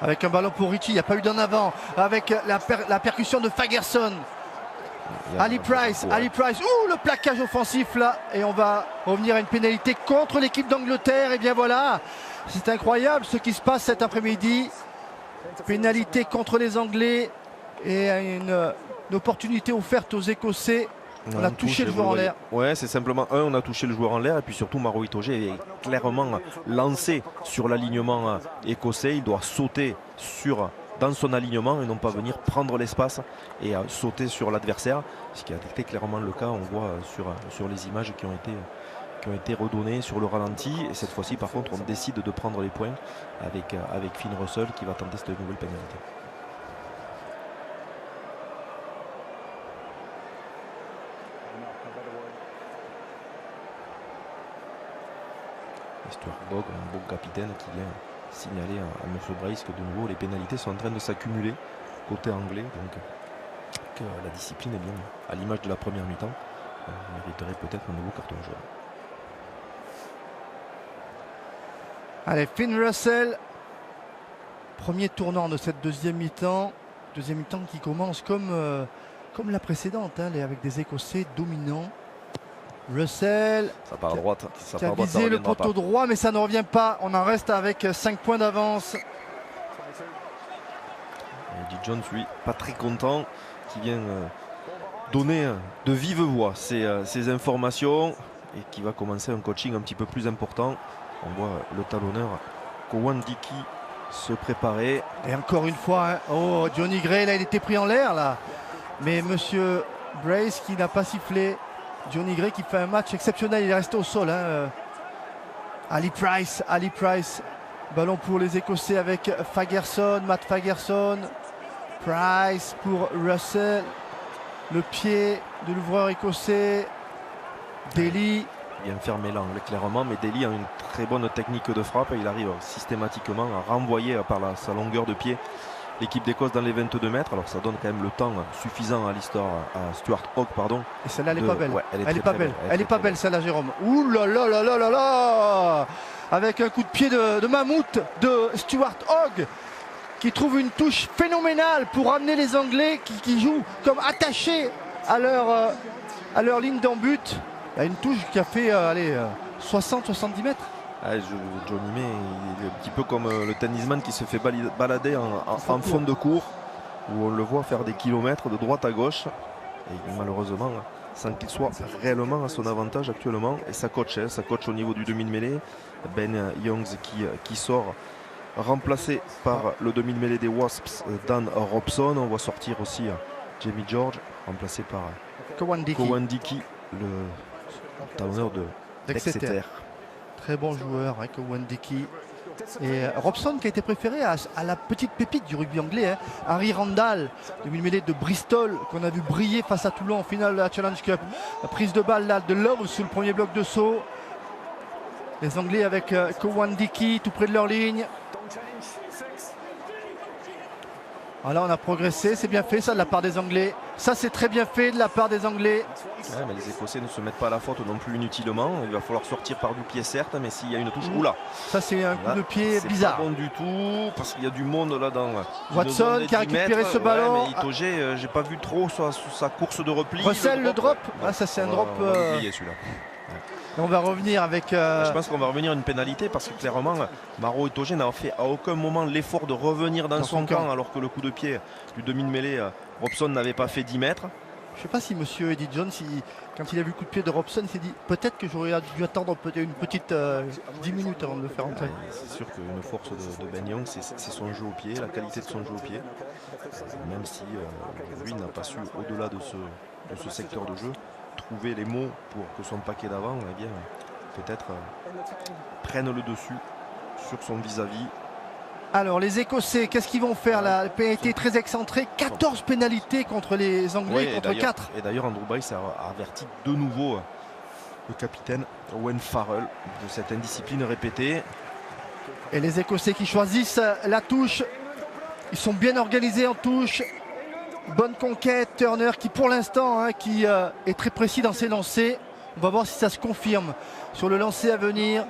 Avec un ballon pour Ritchie, il n'y a pas eu d'en avant, avec la percussion de Fagerson. Ali Price, le plaquage offensif là, et on va revenir à une pénalité contre l'équipe d'Angleterre. Et bien voilà, c'est incroyable ce qui se passe cet après-midi. Pénalité contre les Anglais et une opportunité offerte aux Écossais. On a touché le joueur en l'air. Ouais, c'est simplement on a touché le joueur en l'air, et puis surtout Maro Itoje est clairement lancé sur l'alignement écossais. Il doit sauter dans son alignement et non pas venir prendre l'espace et sauter sur l'adversaire, ce qui a été clairement le cas. On voit sur les images qui ont été redonnées sur le ralenti, et cette fois-ci par contre on décide de prendre les points avec Finn Russell qui va tenter cette nouvelle pénalité. Stuart Hogg, un bon capitaine qui vient signaler à M. Brace que de nouveau les pénalités sont en train de s'accumuler côté anglais, donc que la discipline est bien à l'image de la première mi-temps, mériterait peut-être un nouveau carton jaune. Allez, Finn Russell, premier tournant de cette deuxième mi-temps qui commence comme la précédente, avec des Écossais dominants. Russell, ça part à droite, qui a visé le poteau droit, mais ça ne revient pas. On en reste avec 5 points d'avance. Eddie Jones, lui, pas très content, qui vient donner de vive voix ces informations, et qui va commencer un coaching un petit peu plus important. On voit le talonneur Cowan Dickey se préparer. Et encore une fois, Johnny Gray, là, il était pris en l'air, là. Mais Monsieur Brace qui n'a pas sifflé. Johnny Gray qui fait un match exceptionnel, il est resté au sol. Ali Price, ballon pour les Écossais avec Matt Fagerson. Price pour Russell, le pied de l'ouvreur écossais. Daly. Il vient fermer l'angle clairement, mais Daly a une très bonne technique de frappe et il arrive systématiquement à renvoyer par sa longueur de pied l'équipe d'Écosse dans les 22 mètres. Alors ça donne quand même le temps suffisant à Stuart Hogg, pardon. Et celle-là, elle n'est pas belle. Ouais, elle est pas belle celle-là, Jérôme. Ouh là là là là là là, avec un coup de pied de mammouth de Stuart Hogg, qui trouve une touche phénoménale pour amener les Anglais qui jouent comme attachés à leur ligne d'en but. Il y a une touche qui a fait 60-70 mètres. Johnny May, il est un petit peu comme le tennisman qui se fait balader en fond de cours, où on le voit faire des kilomètres de droite à gauche, et malheureusement sans qu'il soit réellement à son avantage actuellement. Et ça coach au niveau du demi-mêlée. Ben Youngs qui sort, remplacé par le demi-mêlée des Wasps, Dan Robson. On voit sortir aussi Jamie George, remplacé par Cowan Dickey, le talonneur d'Exeter. Très bon joueur, Cowan Dickey. Et Robson qui a été préféré à la petite pépite du rugby anglais, Harry Randall, demi-mêlée de Bristol, qu'on a vu briller face à Toulon en finale de la Challenge Cup. La prise de balle là, de Love sous le premier bloc de saut. Les Anglais avec Cowan Dickey tout près de leur ligne. Voilà, on a progressé, c'est bien fait ça de la part des Anglais. Ça c'est très bien fait de la part des Anglais. Ouais, mais les Écossais ne se mettent pas à la faute non plus inutilement. Il va falloir sortir par du pied certes, mais s'il y a une touche, oula. Ça c'est un coup de pied bizarre. C'est pas bon du tout parce qu'il y a du monde là dans. Watson qui a récupéré ce ballon. Mais Itoge, j'ai pas vu trop sa course de repli. Russell le drop. Ah, ça c'est un drop. On va oublier celui-là. On va revenir avec. Je pense qu'on va revenir à une pénalité parce que clairement, Maro Itoge n'a fait à aucun moment l'effort de revenir dans son camp alors que le coup de pied du demi de mêlée, Robson n'avait pas fait 10 mètres. Je ne sais pas si monsieur Eddie Jones, quand il a vu le coup de pied de Robson, il s'est dit peut-être que j'aurais dû attendre peut-être une petite 10 minutes avant de le faire entrer. Ouais, c'est sûr qu'une force de Ben Young, c'est son jeu au pied, la qualité de son jeu au pied. Même si lui n'a pas su, au-delà de ce secteur de jeu, trouver les mots pour que son paquet d'avant, eh bien, peut-être prenne le dessus sur son vis-à-vis. Alors les Écossais, qu'est-ce qu'ils vont faire là? La pénalité très excentrée, 14 pénalités contre les Anglais, contre 4. Et d'ailleurs Andrew Bryce a averti de nouveau le capitaine Owen Farrell de cette indiscipline répétée. Et les Écossais qui choisissent la touche, ils sont bien organisés en touche. Bonne conquête, Turner qui pour l'instant qui est très précis dans ses lancers. On va voir si ça se confirme sur le lancer à venir.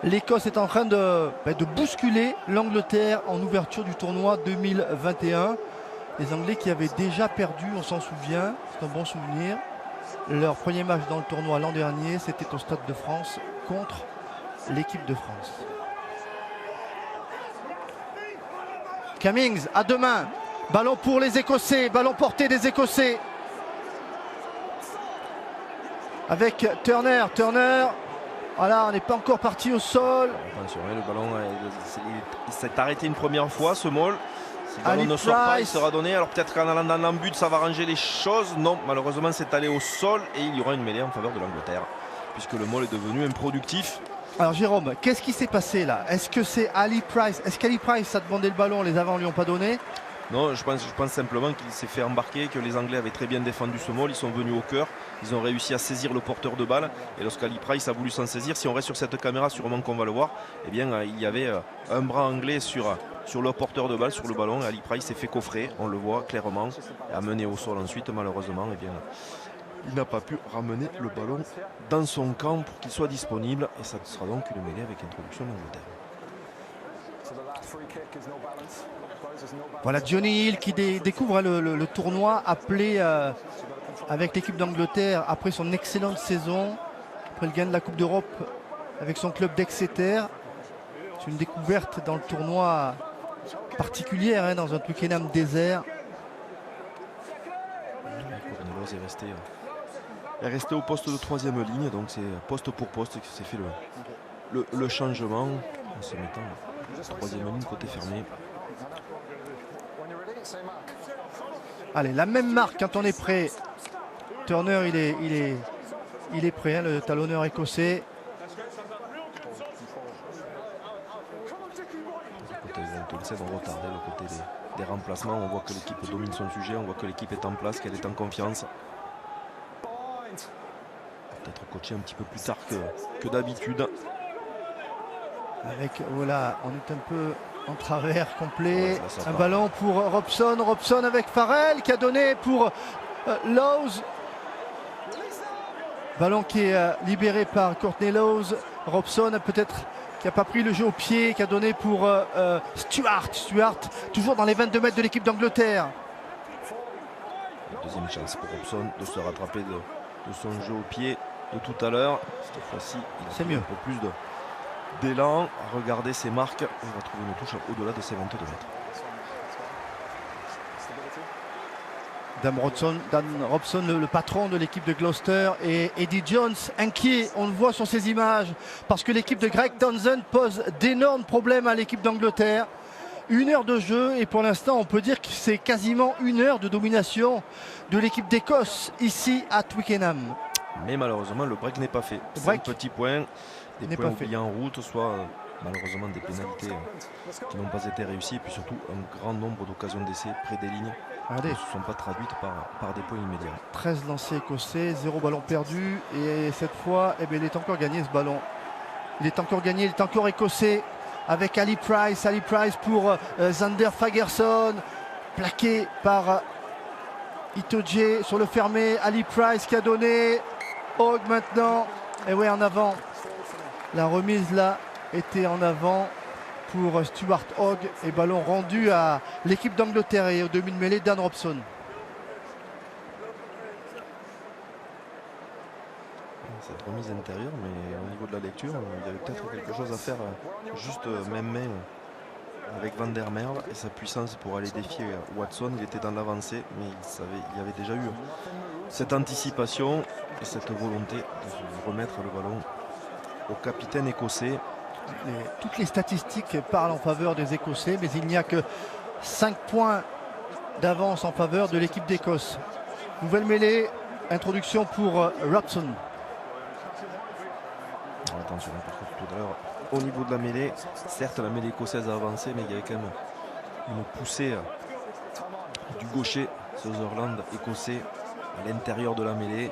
L'Écosse est en train de bousculer l'Angleterre en ouverture du tournoi 2021. Les Anglais qui avaient déjà perdu, on s'en souvient, c'est un bon souvenir. Leur premier match dans le tournoi l'an dernier, c'était au Stade de France contre l'équipe de France. Cummings à deux mains. Ballon pour les Écossais, ballon porté des Écossais. Avec Turner. Voilà, on n'est pas encore parti au sol. Attention, le ballon il s'est arrêté une première fois, ce Maul. Si le ballon ne sort pas, il sera donné. Alors peut-être qu'en allant dans l'embut, ça va ranger les choses. Non, malheureusement, c'est allé au sol et il y aura une mêlée en faveur de l'Angleterre, puisque le Maul est devenu improductif. Alors Jérôme, qu'est-ce qui s'est passé là? Est-ce que c'est Ali Price? Est-ce qu'Ali Price a demandé le ballon, les avants ne lui ont pas donné? Non, je pense simplement qu'il s'est fait embarquer, que les Anglais avaient très bien défendu ce Maul, ils sont venus au cœur, ils ont réussi à saisir le porteur de balle, et lorsqu'Ali Price a voulu s'en saisir, si on reste sur cette caméra, sûrement qu'on va le voir, eh bien il y avait un bras anglais sur le porteur de balle, sur le ballon, et Ali Price s'est fait coffrer, on le voit clairement, et amené au sol ensuite, malheureusement, eh bien, il n'a pas pu ramener le ballon dans son camp pour qu'il soit disponible, et ça sera donc une mêlée avec introduction d'Angleterre. Voilà Johnny Hill qui découvre le tournoi appelé avec l'équipe d'Angleterre après son excellente saison, après le gain de la Coupe d'Europe avec son club d'Exeter. C'est une découverte dans le tournoi particulière, dans un Twickenham désert. Cornelos est resté au poste de troisième ligne, donc c'est poste pour poste que s'est fait le changement en se mettant troisième ligne côté fermé. Allez, la même marque quand on est prêt. Turner, il est prêt, le talonneur écossais. On retarde le côté des remplacements. On voit que l'équipe domine son sujet, on voit que l'équipe est en place, qu'elle est en confiance. Peut-être coacher un petit peu plus tard que d'habitude. Avec, voilà, on est un peu en travers complet. Ouais, un ballon pour Robson. Robson avec Farrell qui a donné pour Lowes. Ballon qui est libéré par Courtney Lowes. Robson peut-être qui n'a pas pris le jeu au pied, qui a donné pour Stuart. Stuart toujours dans les 22 mètres de l'équipe d'Angleterre. Deuxième chance pour Robson de se rattraper de son jeu au pied de tout à l'heure. Cette fois-ci, il a mieux. Un peu plus d'élan. Regardez ses marques. On va trouver une touche au-delà de ses 22 mètres. Dan Robson, le patron de l'équipe de Gloucester, et Eddie Jones inquiet, on le voit sur ces images, parce que l'équipe de Greg Townsend pose d'énormes problèmes à l'équipe d'Angleterre. 1 heure de jeu et pour l'instant on peut dire que c'est quasiment 1 heure de domination de l'équipe d'Écosse ici à Twickenham. Mais malheureusement le break n'est pas fait. 5 petits points, des points oubliés en route, soit malheureusement des pénalités qui n'ont pas été réussies, et puis surtout un grand nombre d'occasions d'essai près des lignes. Regardez. Ne se sont pas traduites par des points immédiats. 13 lancers écossais, 0 ballon perdu. Et cette fois, il est encore gagné ce ballon. Il est encore gagné, il est encore écossais avec Ali Price. Ali Price pour Zander Fagerson. Plaqué par Itoje sur le fermé, Ali Price qui a donné, Hogg maintenant, et ouais en avant. La remise là était en avant pour Stuart Hogg et ballon rendu à l'équipe d'Angleterre et au demi-mêlée Dan Robson. Cette remise intérieure, mais au niveau de la lecture, il y avait peut-être quelque chose à faire, juste même main avec Van der Merwe et sa puissance pour aller défier Watson. Il était dans l'avancée, mais il y avait déjà eu cette anticipation et cette volonté de remettre le ballon au capitaine écossais. Toutes les statistiques parlent en faveur des Écossais, mais il n'y a que 5 points d'avance en faveur de l'équipe d'Écosse. Nouvelle mêlée, introduction pour Robson. Attention, par contre, tout à l'heure, au niveau de la mêlée, certes la mêlée écossaise a avancé, mais il y avait quand même une poussée du gaucher Sutherland écossais à l'intérieur de la mêlée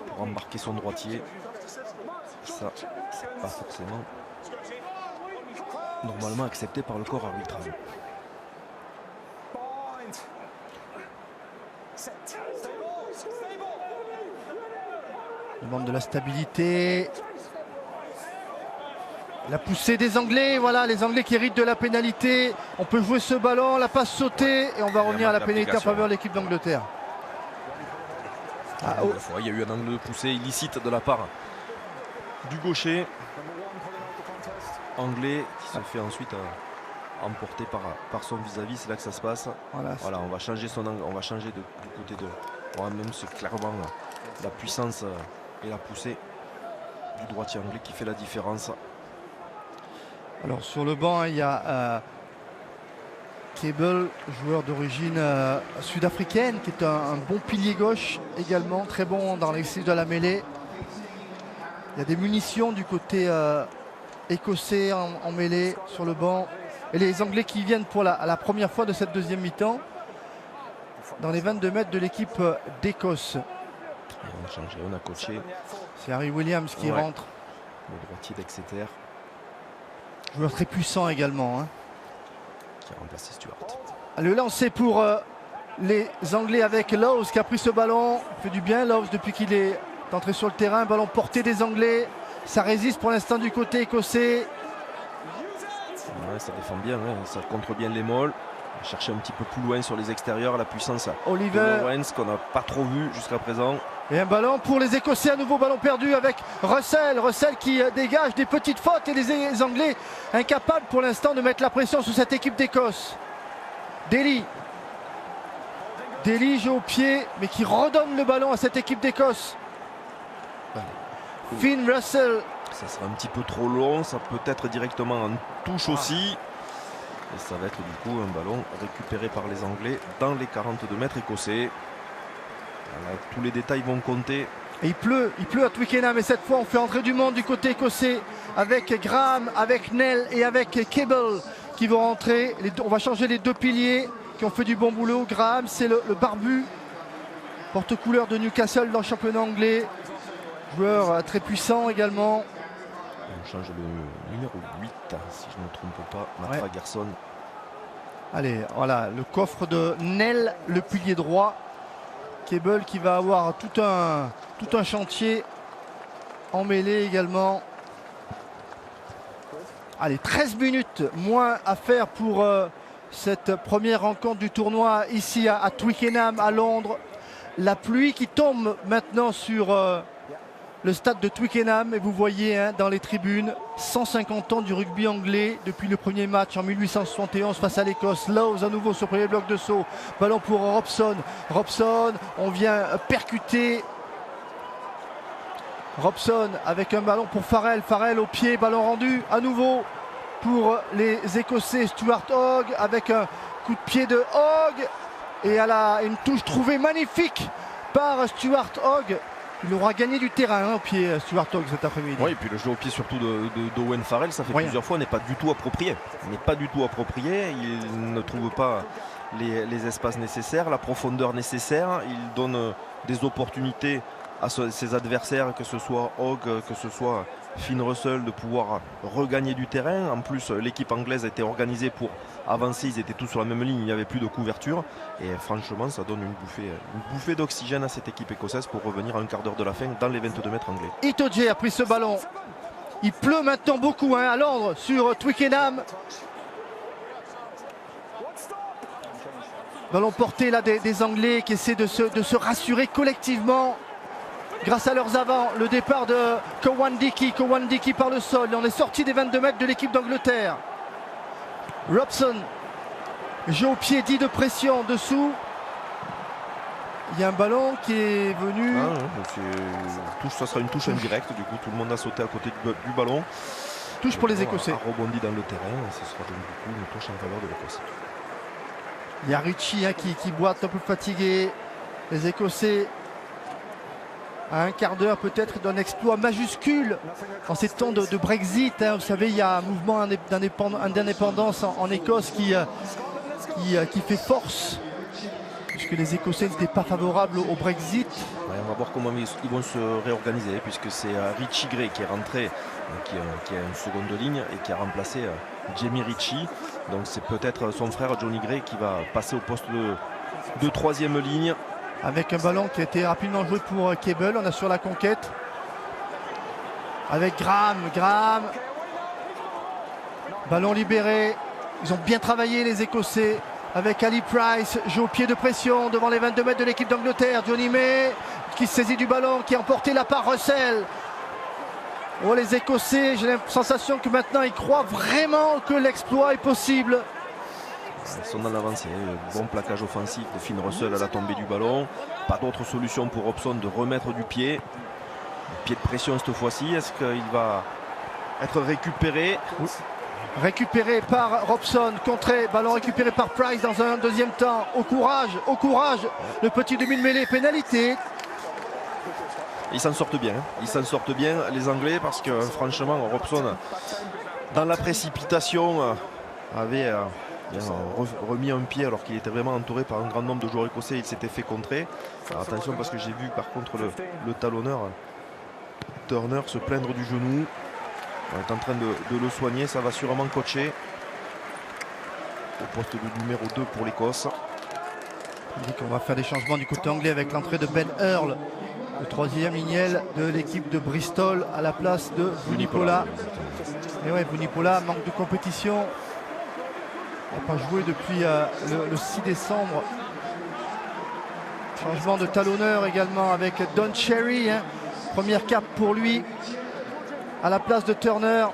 pour embarquer son droitier. Ça, c'est pas forcément normalement accepté par le corps arbitral. Il demande de la stabilité. La poussée des Anglais, voilà, les Anglais qui héritent de la pénalité. On peut jouer ce ballon, la passe sautée et on va revenir à la pénalité en faveur de l'équipe d'Angleterre. Il y a eu un angle de poussée illicite de la part du gaucher anglais qui se fait ensuite emporter par son vis-à-vis. C'est là que ça se passe. Voilà, on va changer son angle, on va changer du côté de. On va même c'est clairement la puissance et la poussée du droitier anglais qui fait la différence. Alors sur le banc, il y a Cable, joueur d'origine sud-africaine, qui est un bon pilier gauche également, très bon dans l'exercice de la mêlée. Il y a des munitions du côté écossais en mêlée sur le banc. Et les Anglais qui viennent pour la première fois de cette deuxième mi-temps dans les 22 mètres de l'équipe d'Écosse. On a changé, on a coaché. C'est Harry Williams qui rentre. Le droitier d'Exeter. Joueur très puissant également. Hein. Qui a remplacé Stuart. Le lancer pour les Anglais avec Lowes qui a pris ce ballon. Il fait du bien Lowes depuis qu'il est entré sur le terrain. Ballon porté des Anglais. Ça résiste pour l'instant du côté écossais. Ouais, ça défend bien, hein. Ça contre bien les molles. Chercher un petit peu plus loin sur les extérieurs. La puissance Oliver de Owens qu'on n'a pas trop vu jusqu'à présent. Et un ballon pour les Écossais, un nouveau ballon perdu avec Russell. Russell qui dégage des petites fautes et les Anglais incapables pour l'instant de mettre la pression sur cette équipe d'Écosse. Daly joue au pied mais qui redonne le ballon à cette équipe d'Écosse. Finn Russell. Ça sera un petit peu trop long, ça peut être directement en touche aussi. Et ça va être du coup un ballon récupéré par les Anglais dans les 42 mètres écossais. Voilà, tous les détails vont compter. Et il pleut à Twickenham et cette fois on fait entrer du monde du côté écossais avec Graham, avec Nell et avec Cable qui vont rentrer. On va changer les deux piliers qui ont fait du bon boulot. Graham c'est le barbu, porte-couleur de Newcastle dans le championnat anglais. Joueur très puissant également. On change le numéro 8 si je ne me trompe pas, Matt Fagerson. Allez, voilà le coffre de Nell, le pilier droit. Cable qui va avoir tout un chantier en mêlée également. Allez, 13 minutes moins à faire pour cette première rencontre du tournoi ici à Twickenham à Londres. La pluie qui tombe maintenant sur le stade de Twickenham et vous voyez dans les tribunes 150 ans du rugby anglais depuis le premier match en 1871 face à l'Écosse. Lowes à nouveau sur le premier bloc de saut. Ballon pour Robson. On vient percuter. Robson avec un ballon pour Farrell. Farrell au pied, ballon rendu à nouveau pour les Écossais. Stuart Hogg avec un coup de pied de Hogg et une touche trouvée magnifique par Stuart Hogg. Il aura gagné du terrain au pied Stuart Hogg cet après-midi. Oui, et puis le jeu au pied surtout d'Owen Farrell, ça fait plusieurs fois, n'est pas du tout approprié. Il ne trouve pas les espaces nécessaires, la profondeur nécessaire. Il donne des opportunités à ses adversaires, que ce soit Hogg, que ce soit Finn Russell, de pouvoir regagner du terrain. En plus, l'équipe anglaise était organisée pour avancer, ils étaient tous sur la même ligne, il n'y avait plus de couverture. Et franchement, ça donne une bouffée d'oxygène à cette équipe écossaise pour revenir à un quart d'heure de la fin dans les 22 mètres anglais. Itoje a pris ce ballon. Il pleut maintenant beaucoup à Londres sur Twickenham. Ballon porté là des Anglais qui essaient de se rassurer collectivement grâce à leurs avants. Le départ de Cowan-Dickie par le sol. On est sorti des 22 mètres de l'équipe d'Angleterre. Robson, jeu au pied dit de pression en dessous. Il y a un ballon qui est venu. Ça sera une touche indirecte, du coup tout le monde a sauté à côté du ballon. Touche pour les Écossais. A rebondi dans le terrain, et ce sera donc du coup une touche en faveur de l'Écosse. Il y a Ritchie qui boite un peu fatigué. Les Écossais à un quart d'heure peut-être d'un exploit majuscule en ces temps de Brexit. Vous savez, il y a un mouvement d'indépendance en Écosse qui fait force. Puisque les Écossais n'étaient pas favorables au Brexit. Ouais, on va voir comment ils vont se réorganiser, puisque c'est Richie Gray qui est rentré, qui est une seconde ligne et qui a remplacé Jamie Ritchie. Donc c'est peut-être son frère Johnny Gray qui va passer au poste de troisième ligne. Avec un ballon qui a été rapidement joué pour Cable, on assure la conquête. Avec Graham. Ballon libéré. Ils ont bien travaillé les Écossais. Avec Ali Price, jeu au pied de pression devant les 22 mètres de l'équipe d'Angleterre. Johnny May qui saisit du ballon, qui a emporté la part Russell. Oh, les Écossais, j'ai la sensation que maintenant ils croient vraiment que l'exploit est possible. Ils sont dans l'avancée, bon plaquage offensif de Finn Russell à la tombée du ballon. Pas d'autre solution pour Robson de remettre du pied. Pied de pression cette fois-ci, est-ce qu'il va être récupéré? Récupéré par Robson, contré, ballon récupéré par Price dans un deuxième temps. Au courage, le petit demi-mêlée, pénalité. Ils s'en sortent bien, les Anglais, parce que franchement Robson, dans la précipitation, avait remis un pied alors qu'il était vraiment entouré par un grand nombre de joueurs écossais. Il s'était fait contrer. Alors attention, parce que j'ai vu par contre le talonneur Turner se plaindre du genou. On est en train de le soigner, ça va sûrement coacher au poste de numéro 2 pour l'Écosse. On dit qu'on va faire des changements du côté anglais avec l'entrée de Ben Earl, le troisième lignel de l'équipe de Bristol à la place de Vunipola. Et ouais, Vunipola, manque de compétition. Il n'a pas joué depuis le 6 décembre. Changement de talonneur également avec Don Cherry. Première cape pour lui. À la place de Turner.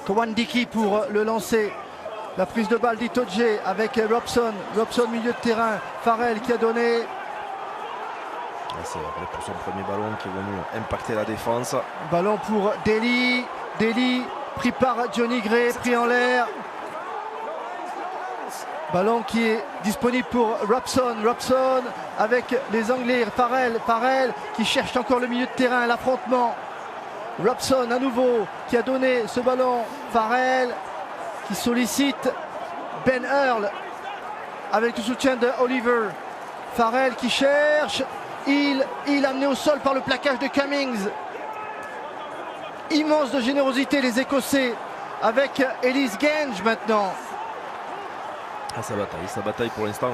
Cowan-Dickie pour le lancer. La prise de balle d'Itoje avec Robson. Robson milieu de terrain. Farrell qui a donné. C'est pour son premier ballon qui est venu impacter la défense. Ballon pour Daly. Daly pris par Johnny Gray, pris en l'air. Ballon qui est disponible pour Robson. Robson avec les Anglais. Farrell qui cherche encore le milieu de terrain. L'affrontement. Robson à nouveau qui a donné ce ballon. Farrell qui sollicite Ben Earl avec le soutien de Oliver. Farrell qui cherche. Il amené au sol par le plaquage de Cummings. Immense de générosité les Écossais avec Ellis Genge maintenant. Ça bataille pour l'instant.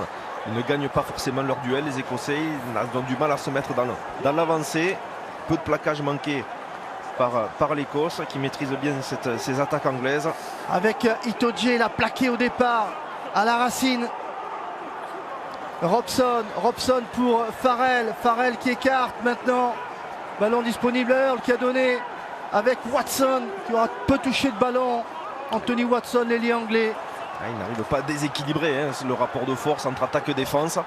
Ils ne gagnent pas forcément leur duel, les Écossais. Ils ont du mal à se mettre dans l'avancée. Peu de plaquage manqué par l'Écosse qui maîtrise bien ces attaques anglaises. Avec Itoje, il a plaqué au départ à la racine. Robson pour Farrell qui écarte maintenant. Ballon disponible, Earl qui a donné avec Watson qui aura peu touché de ballon. Anthony Watson, l'ailier anglais. Il n'arrive pas à déséquilibrer le rapport de force entre attaque et défense.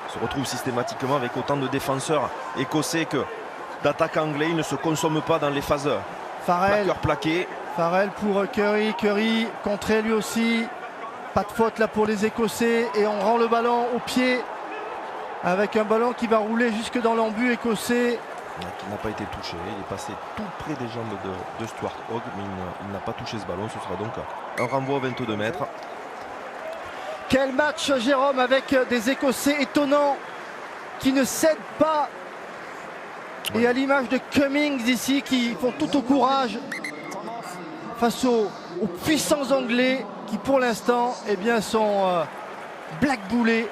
Il se retrouve systématiquement avec autant de défenseurs écossais que d'attaques anglais. Il ne se consomme pas dans les phases plaquées. Farrell pour Curry contré lui aussi. Pas de faute là pour les Écossais et on rend le ballon au pied avec un ballon qui va rouler jusque dans l'embut écossais. Qui n'a pas été touché, il est passé tout près des jambes de Stuart Hogg, mais il n'a pas touché ce ballon. Ce sera donc un renvoi à 22 mètres. Quel match, Jérôme, avec des Écossais étonnants qui ne cèdent pas. Et à l'image de Cummings ici, qui font tout au courage face aux puissants Anglais qui pour l'instant eh bien, sont blackboulés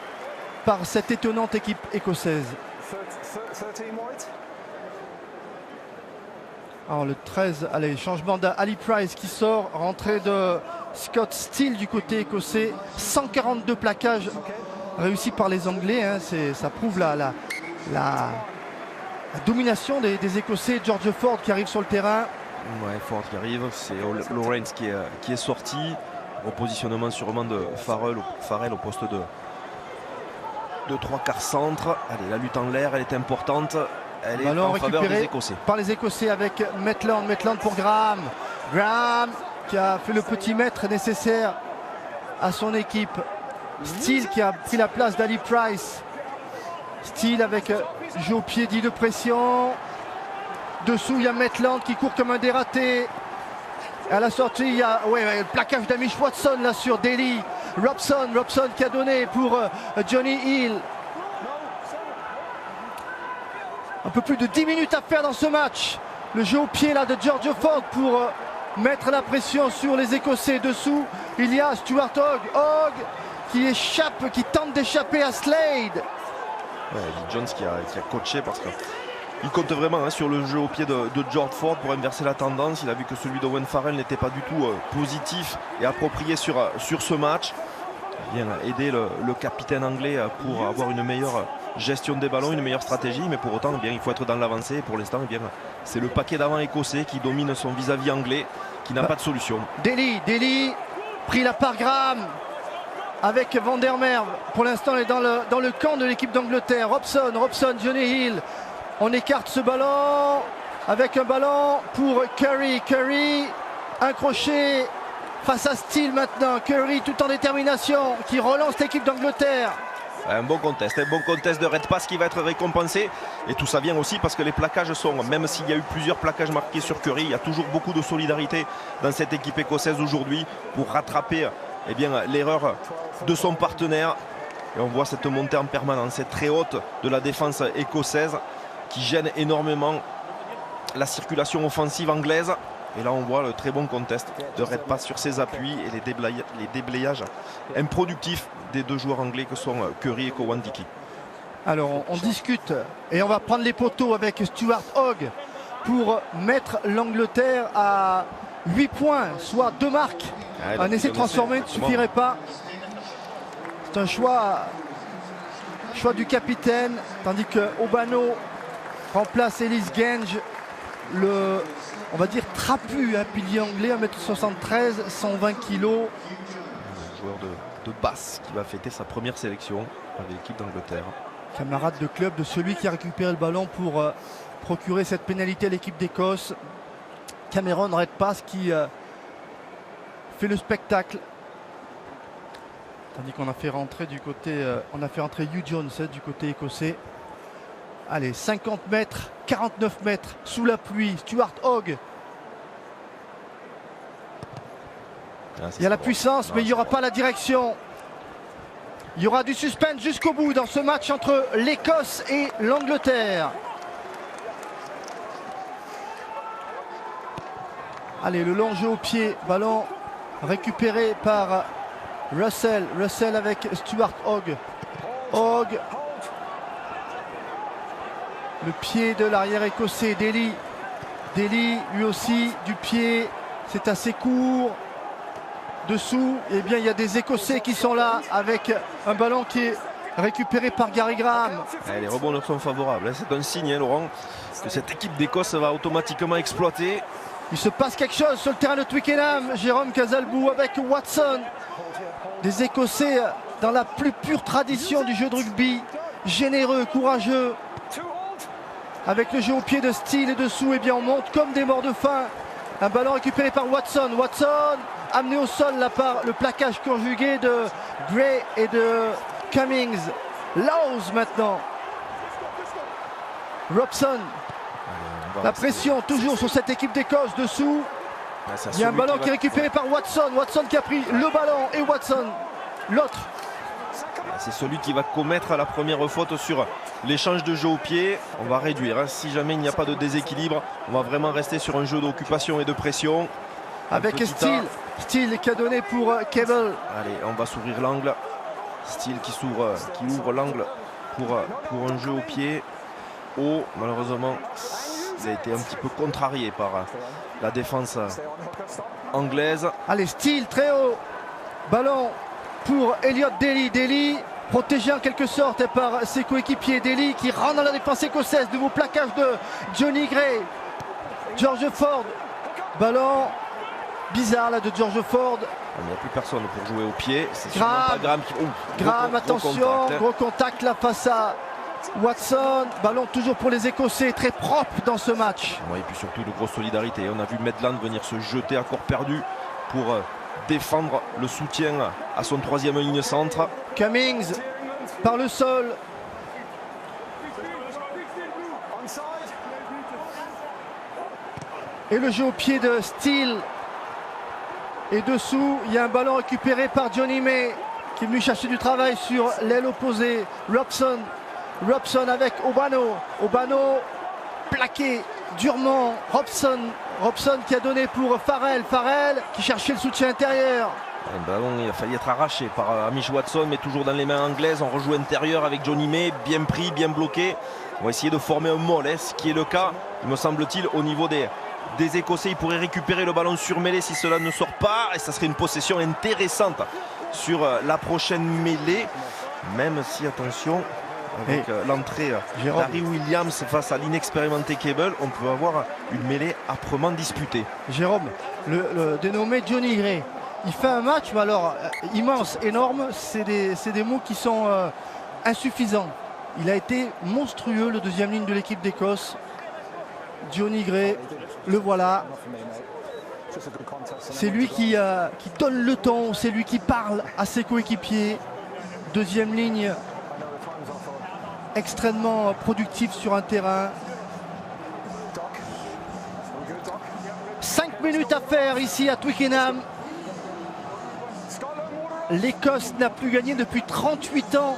par cette étonnante équipe écossaise. Alors le 13, allez, changement d'Ali Price qui sort, rentrée de Scott Steele du côté écossais. 142 plaquages réussis par les Anglais, hein, ça prouve la domination des Écossais. George Ford qui arrive sur le terrain. Ouais, Ford qui arrive, c'est Lawrence qui est sorti. Repositionnement sûrement de Farrell au poste de 3 quarts centre. Allez, la lutte en l'air, elle est importante. Elle est en faveur des Écossais. Par les Écossais avec Maitland. Maitland pour Graham. Graham qui a fait le petit mètre nécessaire à son équipe. Steele qui a pris la place d'Ali Price. Steele avec jeu au pied dit de pression. Dessous, il y a Maitland qui court comme un dératé. À la sortie, il y a le plaquage d'Amish Watson là sur Daly. Robson qui a donné pour Johnny Hill. Un peu plus de 10 minutes à faire dans ce match. Le jeu au pied là de George Ford pour mettre la pression sur les Écossais. Dessous, il y a Stuart Hogg. Hogg qui tente d'échapper à Slade. Ouais, Eddie Jones qui a coaché parce qu'il compte vraiment sur le jeu au pied de George Ford pour inverser la tendance. Il a vu que celui d'Owen Farrell n'était pas du tout positif et approprié sur ce match. Bien aider le capitaine anglais pour avoir une meilleure gestion des ballons, une meilleure stratégie, mais pour autant eh bien, il faut être dans l'avancée. Pour l'instant eh c'est le paquet d'avant écossais qui domine son vis-à-vis anglais, qui n'a pas de solution. Daly pris la par Graham avec Van der Merwe. Pour l'instant, on est dans le camp de l'équipe d'Angleterre. Robson, Johnny Hill. On écarte ce ballon avec un ballon pour Curry. Un crochet face à Steele maintenant. Curry tout en détermination qui relance l'équipe d'Angleterre. Un bon contest de Redpath qui va être récompensé. Et tout ça vient aussi parce que les plaquages sont, même s'il y a eu plusieurs plaquages marqués sur Curry, il y a toujours beaucoup de solidarité dans cette équipe écossaise aujourd'hui pour rattraper eh bien, l'erreur de son partenaire. Et on voit cette montée en permanence, cette très haute de la défense écossaise qui gêne énormément la circulation offensive anglaise. Et là on voit le très bon contest de Redpath sur ses appuis et les déblayages improductifs des deux joueurs anglais que sont Curry et Cowan-Dickey. Alors on discute et on va prendre les poteaux avec Stuart Hogg pour mettre l'Angleterre à 8 points, soit 2 marques. Un essai transformé ne suffirait pas. C'est un choix du capitaine, tandis que Obano remplace Ellis Genge, on va dire trapu, pilier anglais, 1m73, 120 kg. Joueur de basse qui va fêter sa première sélection avec l'équipe d'Angleterre. Camarade de club de celui qui a récupéré le ballon pour procurer cette pénalité à l'équipe d'Écosse. Cameron Redpath qui fait le spectacle. Tandis qu'on a fait rentrer Hugh Jones du côté écossais. Allez, 50 mètres, 49 mètres sous la pluie. Stuart Hogg. Il y a la puissance, mais il n'y aura pas la direction. Il y aura du suspense jusqu'au bout dans ce match entre l'Écosse et l'Angleterre. Allez, le long jeu au pied, ballon récupéré par Russell. Russell avec Stuart Hogg. Hogg. Le pied de l'arrière écossais, Daly. Daly, lui aussi, du pied. C'est assez court. Dessous, eh bien, il y a des Écossais qui sont là avec un ballon qui est récupéré par Gary Graham. Les rebonds leur sont favorables. C'est un signe, Laurent, que cette équipe d'Écosse va automatiquement exploiter. Il se passe quelque chose sur le terrain de Twickenham. Jérôme Casalbou avec Watson. Des Écossais dans la plus pure tradition du jeu de rugby. Généreux, courageux. Avec le jeu au pied de Steele et dessous, eh bien, on monte comme des morts de faim. Un ballon récupéré par Watson. Watson amené au sol là par le plaquage conjugué de Gray et de Cummings. Lowes maintenant. Robson. La pression toujours sur cette équipe d'Écosse dessous. Il y a un ballon qui est récupéré par Watson. Watson qui a pris le ballon et Watson l'autre. C'est celui qui va commettre la première faute sur l'échange de jeu au pied. On va réduire. Hein. Si jamais il n'y a pas de déséquilibre, on va vraiment rester sur un jeu d'occupation et de pression. Avec Steele qui a donné pour Cable. Allez, on va s'ouvrir l'angle. Steele qui ouvre l'angle pour un jeu au pied. Oh, malheureusement, il a été un petit peu contrarié par la défense anglaise. Allez, Steele très haut. Ballon pour Elliot Daly. Daly protégé en quelque sorte par ses coéquipiers. Daly qui rentre dans la défense écossaise. Nouveau plaquage de Johnny Gray. George Ford. Ballon bizarre là de George Ford. Il n'y a plus personne pour jouer au pied. C'est Graham, pas Graham qui... Graham, attention, gros contact là face à Watson. Ballon toujours pour les Écossais, très propre dans ce match. Ouais, et puis surtout de grosse solidarité. On a vu Medland venir se jeter à corps perdu pour défendre le soutien à son troisième ligne centre. Cummings par le sol. Et le jeu au pied de Steele. Et dessous, il y a un ballon récupéré par Johnny May qui est venu chercher du travail sur l'aile opposée. Robson avec Obano. Obano plaqué durement. Robson qui a donné pour Farrell. Farrell qui cherchait le soutien intérieur. Le ballon, il a failli être arraché par Amish Watson, mais toujours dans les mains anglaises. On rejoue intérieur avec Johnny May, bien pris, bien bloqué. On va essayer de former un molle, ce qui est le cas, il me semble-t-il, au niveau des Écossais. Ils pourraient récupérer le ballon sur mêlée si cela ne sort pas. Et ça serait une possession intéressante sur la prochaine mêlée. Même si, attention, avec l'entrée d'Harry Williams face à l'inexpérimenté Cable, on peut avoir une mêlée âprement disputée. Jérôme, le dénommé Johnny Gray, il fait un match, mais alors immense, énorme. C'est des mots qui sont insuffisants. Il a été monstrueux, le deuxième ligne de l'équipe d'Écosse. Johnny Gray, le voilà. C'est lui qui donne le ton, c'est lui qui parle à ses coéquipiers. Deuxième ligne extrêmement productif sur un terrain. 5 minutes à faire ici à Twickenham. L'Écosse n'a plus gagné depuis 38 ans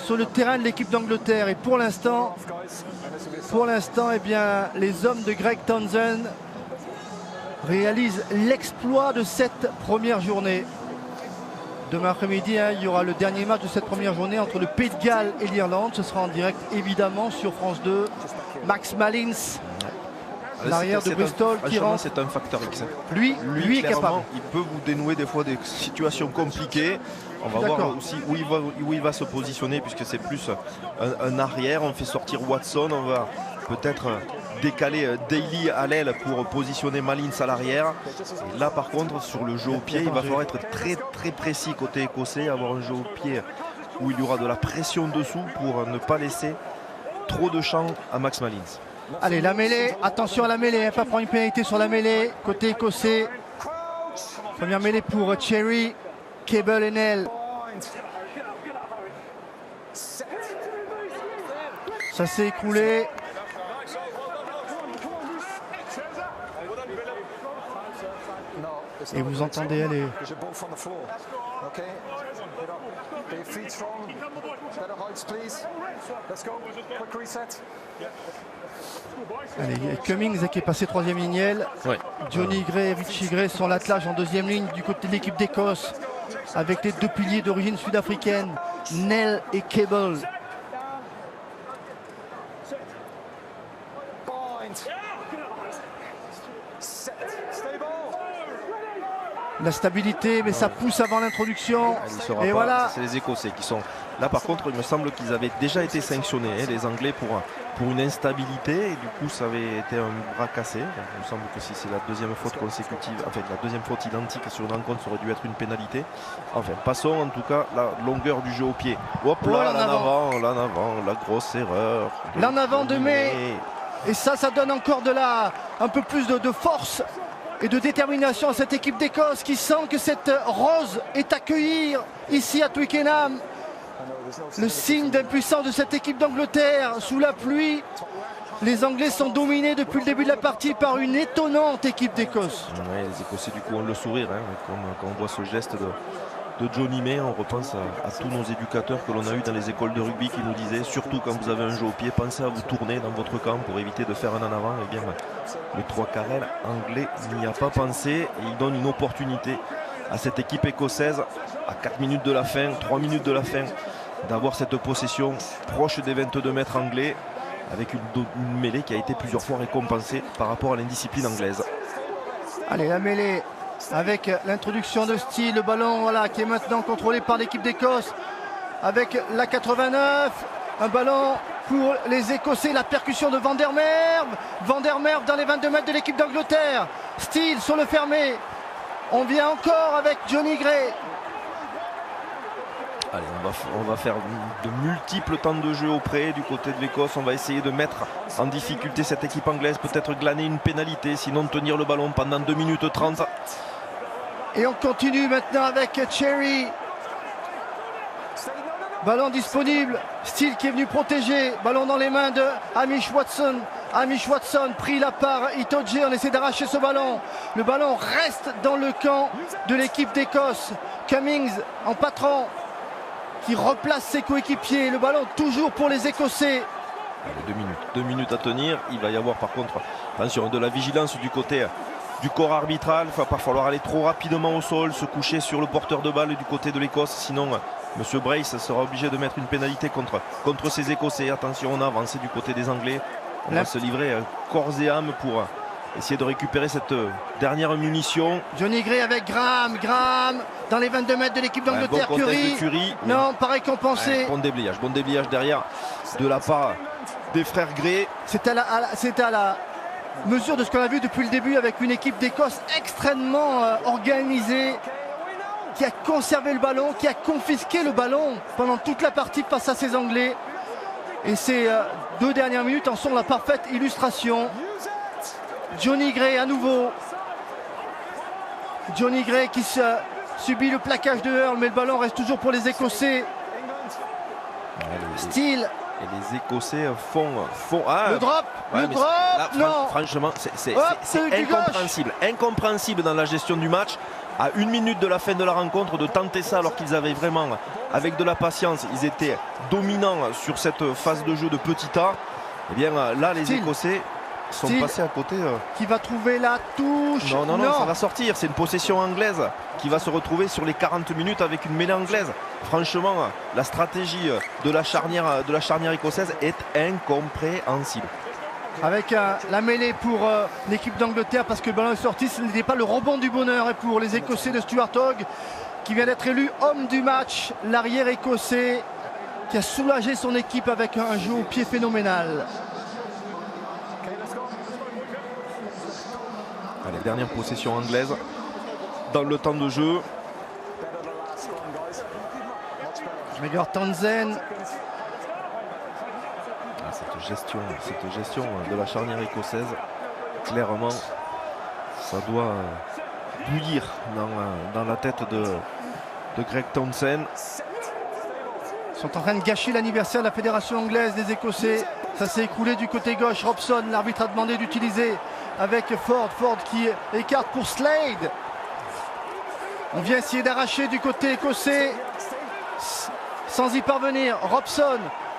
sur le terrain de l'équipe d'Angleterre. Et pour l'instant, eh bien, les hommes de Greg Townsend réalisent l'exploit de cette première journée. Demain après-midi, il y aura le dernier match de cette première journée entre le Pays de Galles et l'Irlande. Ce sera en direct évidemment sur France 2. Max Malins, l'arrière de Bristol qui rentre. C'est un facteur X. Lui est capable. Il peut vous dénouer des fois des situations compliquées. On va voir aussi où il va se positionner, puisque c'est plus un arrière. On fait sortir Watson. On va peut-être décaler Daly à l'aile pour positionner Malins à l'arrière. Et là par contre sur le jeu au pied, il va falloir être très très précis côté écossais, avoir un jeu au pied où il y aura de la pression dessous pour ne pas laisser trop de champ à Max Malins. Allez, la mêlée, attention à la mêlée, pas prendre une pénalité sur la mêlée, côté écossais. Première mêlée pour Cherry, Cable et Nell. Ça s'est écroulé. Et vous entendez aller. Allez, Cummings qui est passé troisième lignelle. Ouais. Johnny Gray et Richie Gray sont l'attelage en deuxième ligne du côté de l'équipe d'Écosse, avec les deux piliers d'origine sud-africaine, Nell et Cable. La stabilité, mais ça pousse avant l'introduction. Et voilà. C'est les Écossais qui sont là. Par contre, il me semble qu'ils avaient déjà été sanctionnés, les Anglais, pour une instabilité. Et du coup, ça avait été un bras cassé. Donc, il me semble que si c'est la deuxième faute consécutive, enfin la deuxième faute identique sur une rencontre, ça aurait dû être une pénalité. Enfin, passons en tout cas la longueur du jeu au pied. Hop là, l'en avant, la grosse erreur. L'en avant de May. Et ça donne encore un peu plus de force et de détermination à cette équipe d'Écosse qui sent que cette rose est à cueillir ici à Twickenham. Le signe d'impuissance de cette équipe d'Angleterre sous la pluie. Les Anglais sont dominés depuis le début de la partie par une étonnante équipe d'Écosse. Ouais, les Écossais du coup ont le sourire quand on voit ce geste Johnny May. On repense à tous nos éducateurs que l'on a eu dans les écoles de rugby qui nous disaient, surtout quand vous avez un jeu au pied, pensez à vous tourner dans votre camp pour éviter de faire un en avant. Et bien le 3 carrel anglais n'y a pas pensé et il donne une opportunité à cette équipe écossaise à 4 minutes de la fin, 3 minutes de la fin, d'avoir cette possession proche des 22 mètres anglais avec une mêlée qui a été plusieurs fois récompensée par rapport à l'indiscipline anglaise. Allez, la mêlée avec l'introduction de Steele, le ballon voilà, qui est maintenant contrôlé par l'équipe d'Écosse avec la 89, un ballon pour les Écossais, la percussion de Van der Merwe dans les 22 mètres de l'équipe d'Angleterre. Steele sur le fermé, on vient encore avec Johnny Gray. Allez, on va faire de multiples temps de jeu auprès du côté de l'Écosse. On va essayer de mettre en difficulté cette équipe anglaise, peut-être glaner une pénalité, sinon tenir le ballon pendant 2 minutes 30. Et on continue maintenant avec Cherry. Ballon disponible, Steele qui est venu protéger, ballon dans les mains de Hamish Watson. Hamish Watson pris là par Itoje, on essaie d'arracher ce ballon. Le ballon reste dans le camp de l'équipe d'Écosse. Cummings en patron qui replace ses coéquipiers. Le ballon toujours pour les Écossais. Allez, 2 minutes à tenir. Il va y avoir par contre, attention, de la vigilance du côté du corps arbitral. Il ne va pas falloir aller trop rapidement au sol, se coucher sur le porteur de balle du côté de l'Écosse. Sinon, Monsieur Brace sera obligé de mettre une pénalité contre ces Écossais. Attention, on a avancé du côté des Anglais. On va se livrer corps et âme pour essayer de récupérer cette dernière munition. Johnny Gray avec Graham dans les 22 mètres de l'équipe d'Angleterre. Bon Curry. Non, pas récompensé. Bon débliage derrière de la part des frères Gray. C'était à la mesure de ce qu'on a vu depuis le début avec une équipe d'Écosse extrêmement organisée, qui a conservé le ballon, qui a confisqué le ballon pendant toute la partie face à ces Anglais. Et ces 2 dernières minutes en sont la parfaite illustration. Johnny Gray à nouveau. Johnny Gray qui subit le plaquage de Earl, mais le ballon reste toujours pour les Écossais. Steele. Et les Écossais font le drop, là, non. Franchement, c'est incompréhensible. Incompréhensible dans la gestion du match. À 1 minute de la fin de la rencontre, de tenter ça alors qu'ils avaient vraiment, avec de la patience, ils étaient dominants sur cette phase de jeu de petit A. Et bien là, les Écossais sont passés à côté. Qui va trouver la touche. Non, ça va sortir. C'est une possession anglaise qui va se retrouver sur les 40 minutes avec une mêlée anglaise. Franchement, la stratégie de la charnière écossaise est incompréhensible. Avec la mêlée pour l'équipe d'Angleterre, parce que le ballon est sorti, ce n'est pas le rebond du bonheur. Et pour les Écossais de Stuart Hogg, qui vient d'être élu homme du match, l'arrière écossais qui a soulagé son équipe avec un jeu au pied phénoménal. Allez, dernière possession anglaise dans le temps de jeu. Gregor Townsend. Cette gestion de la charnière écossaise, clairement, ça doit bouillir dans la tête de Greg Townsend. Ils sont en train de gâcher l'anniversaire de la fédération anglaise des Écossais. Ça s'est écoulé du côté gauche. Robson, l'arbitre a demandé d'utiliser avec Ford qui écarte pour Slade. On vient essayer d'arracher du côté écossais sans y parvenir.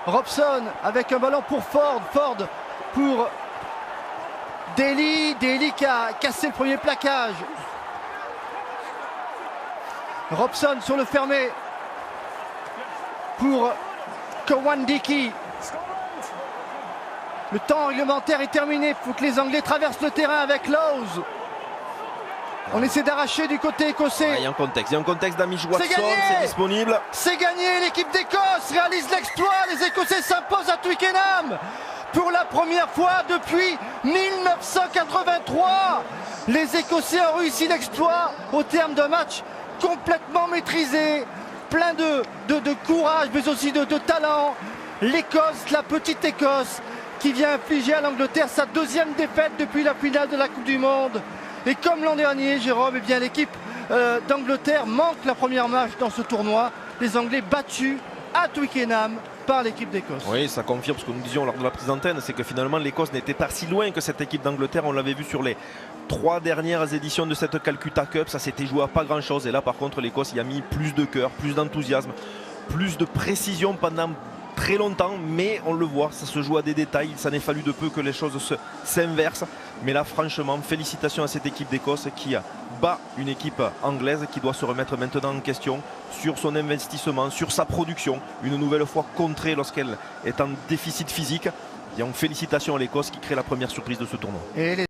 Robson avec un ballon pour Ford pour Daly qui a cassé le premier plaquage. Robson sur le fermé pour Kowandiki. Le temps réglementaire est terminé. Il faut que les Anglais traversent le terrain avec Lowes. On essaie d'arracher du côté écossais. Il y a un contexte d'Hamish Watson, c'est disponible. C'est gagné, l'équipe d'Écosse réalise l'exploit. Les Écossais s'imposent à Twickenham pour la première fois depuis 1983. Les Écossais ont réussi l'exploit au terme d'un match complètement maîtrisé, plein de courage, mais aussi de talent. L'Écosse, la petite Écosse, qui vient infliger à l'Angleterre sa 2e défaite depuis la finale de la Coupe du Monde. Et comme l'an dernier, Jérôme, l'équipe d'Angleterre manque la première marche dans ce tournoi. Les Anglais battus à Twickenham par l'équipe d'Écosse. Oui, ça confirme ce que nous disions lors de la prise d'antenne, c'est que finalement l'Écosse n'était pas si loin que cette équipe d'Angleterre. On l'avait vu sur les 3 dernières éditions de cette Calcutta Cup, ça s'était joué à pas grand chose. Et là par contre l'Écosse y a mis plus de cœur, plus d'enthousiasme, plus de précision pendant très longtemps, mais on le voit, ça se joue à des détails. Il s'en est fallu de peu que les choses s'inversent. Mais là franchement, félicitations à cette équipe d'Écosse qui bat une équipe anglaise qui doit se remettre maintenant en question sur son investissement, sur sa production, une nouvelle fois contrée lorsqu'elle est en déficit physique. Et donc félicitations à l'Écosse qui crée la première surprise de ce tournoi. Et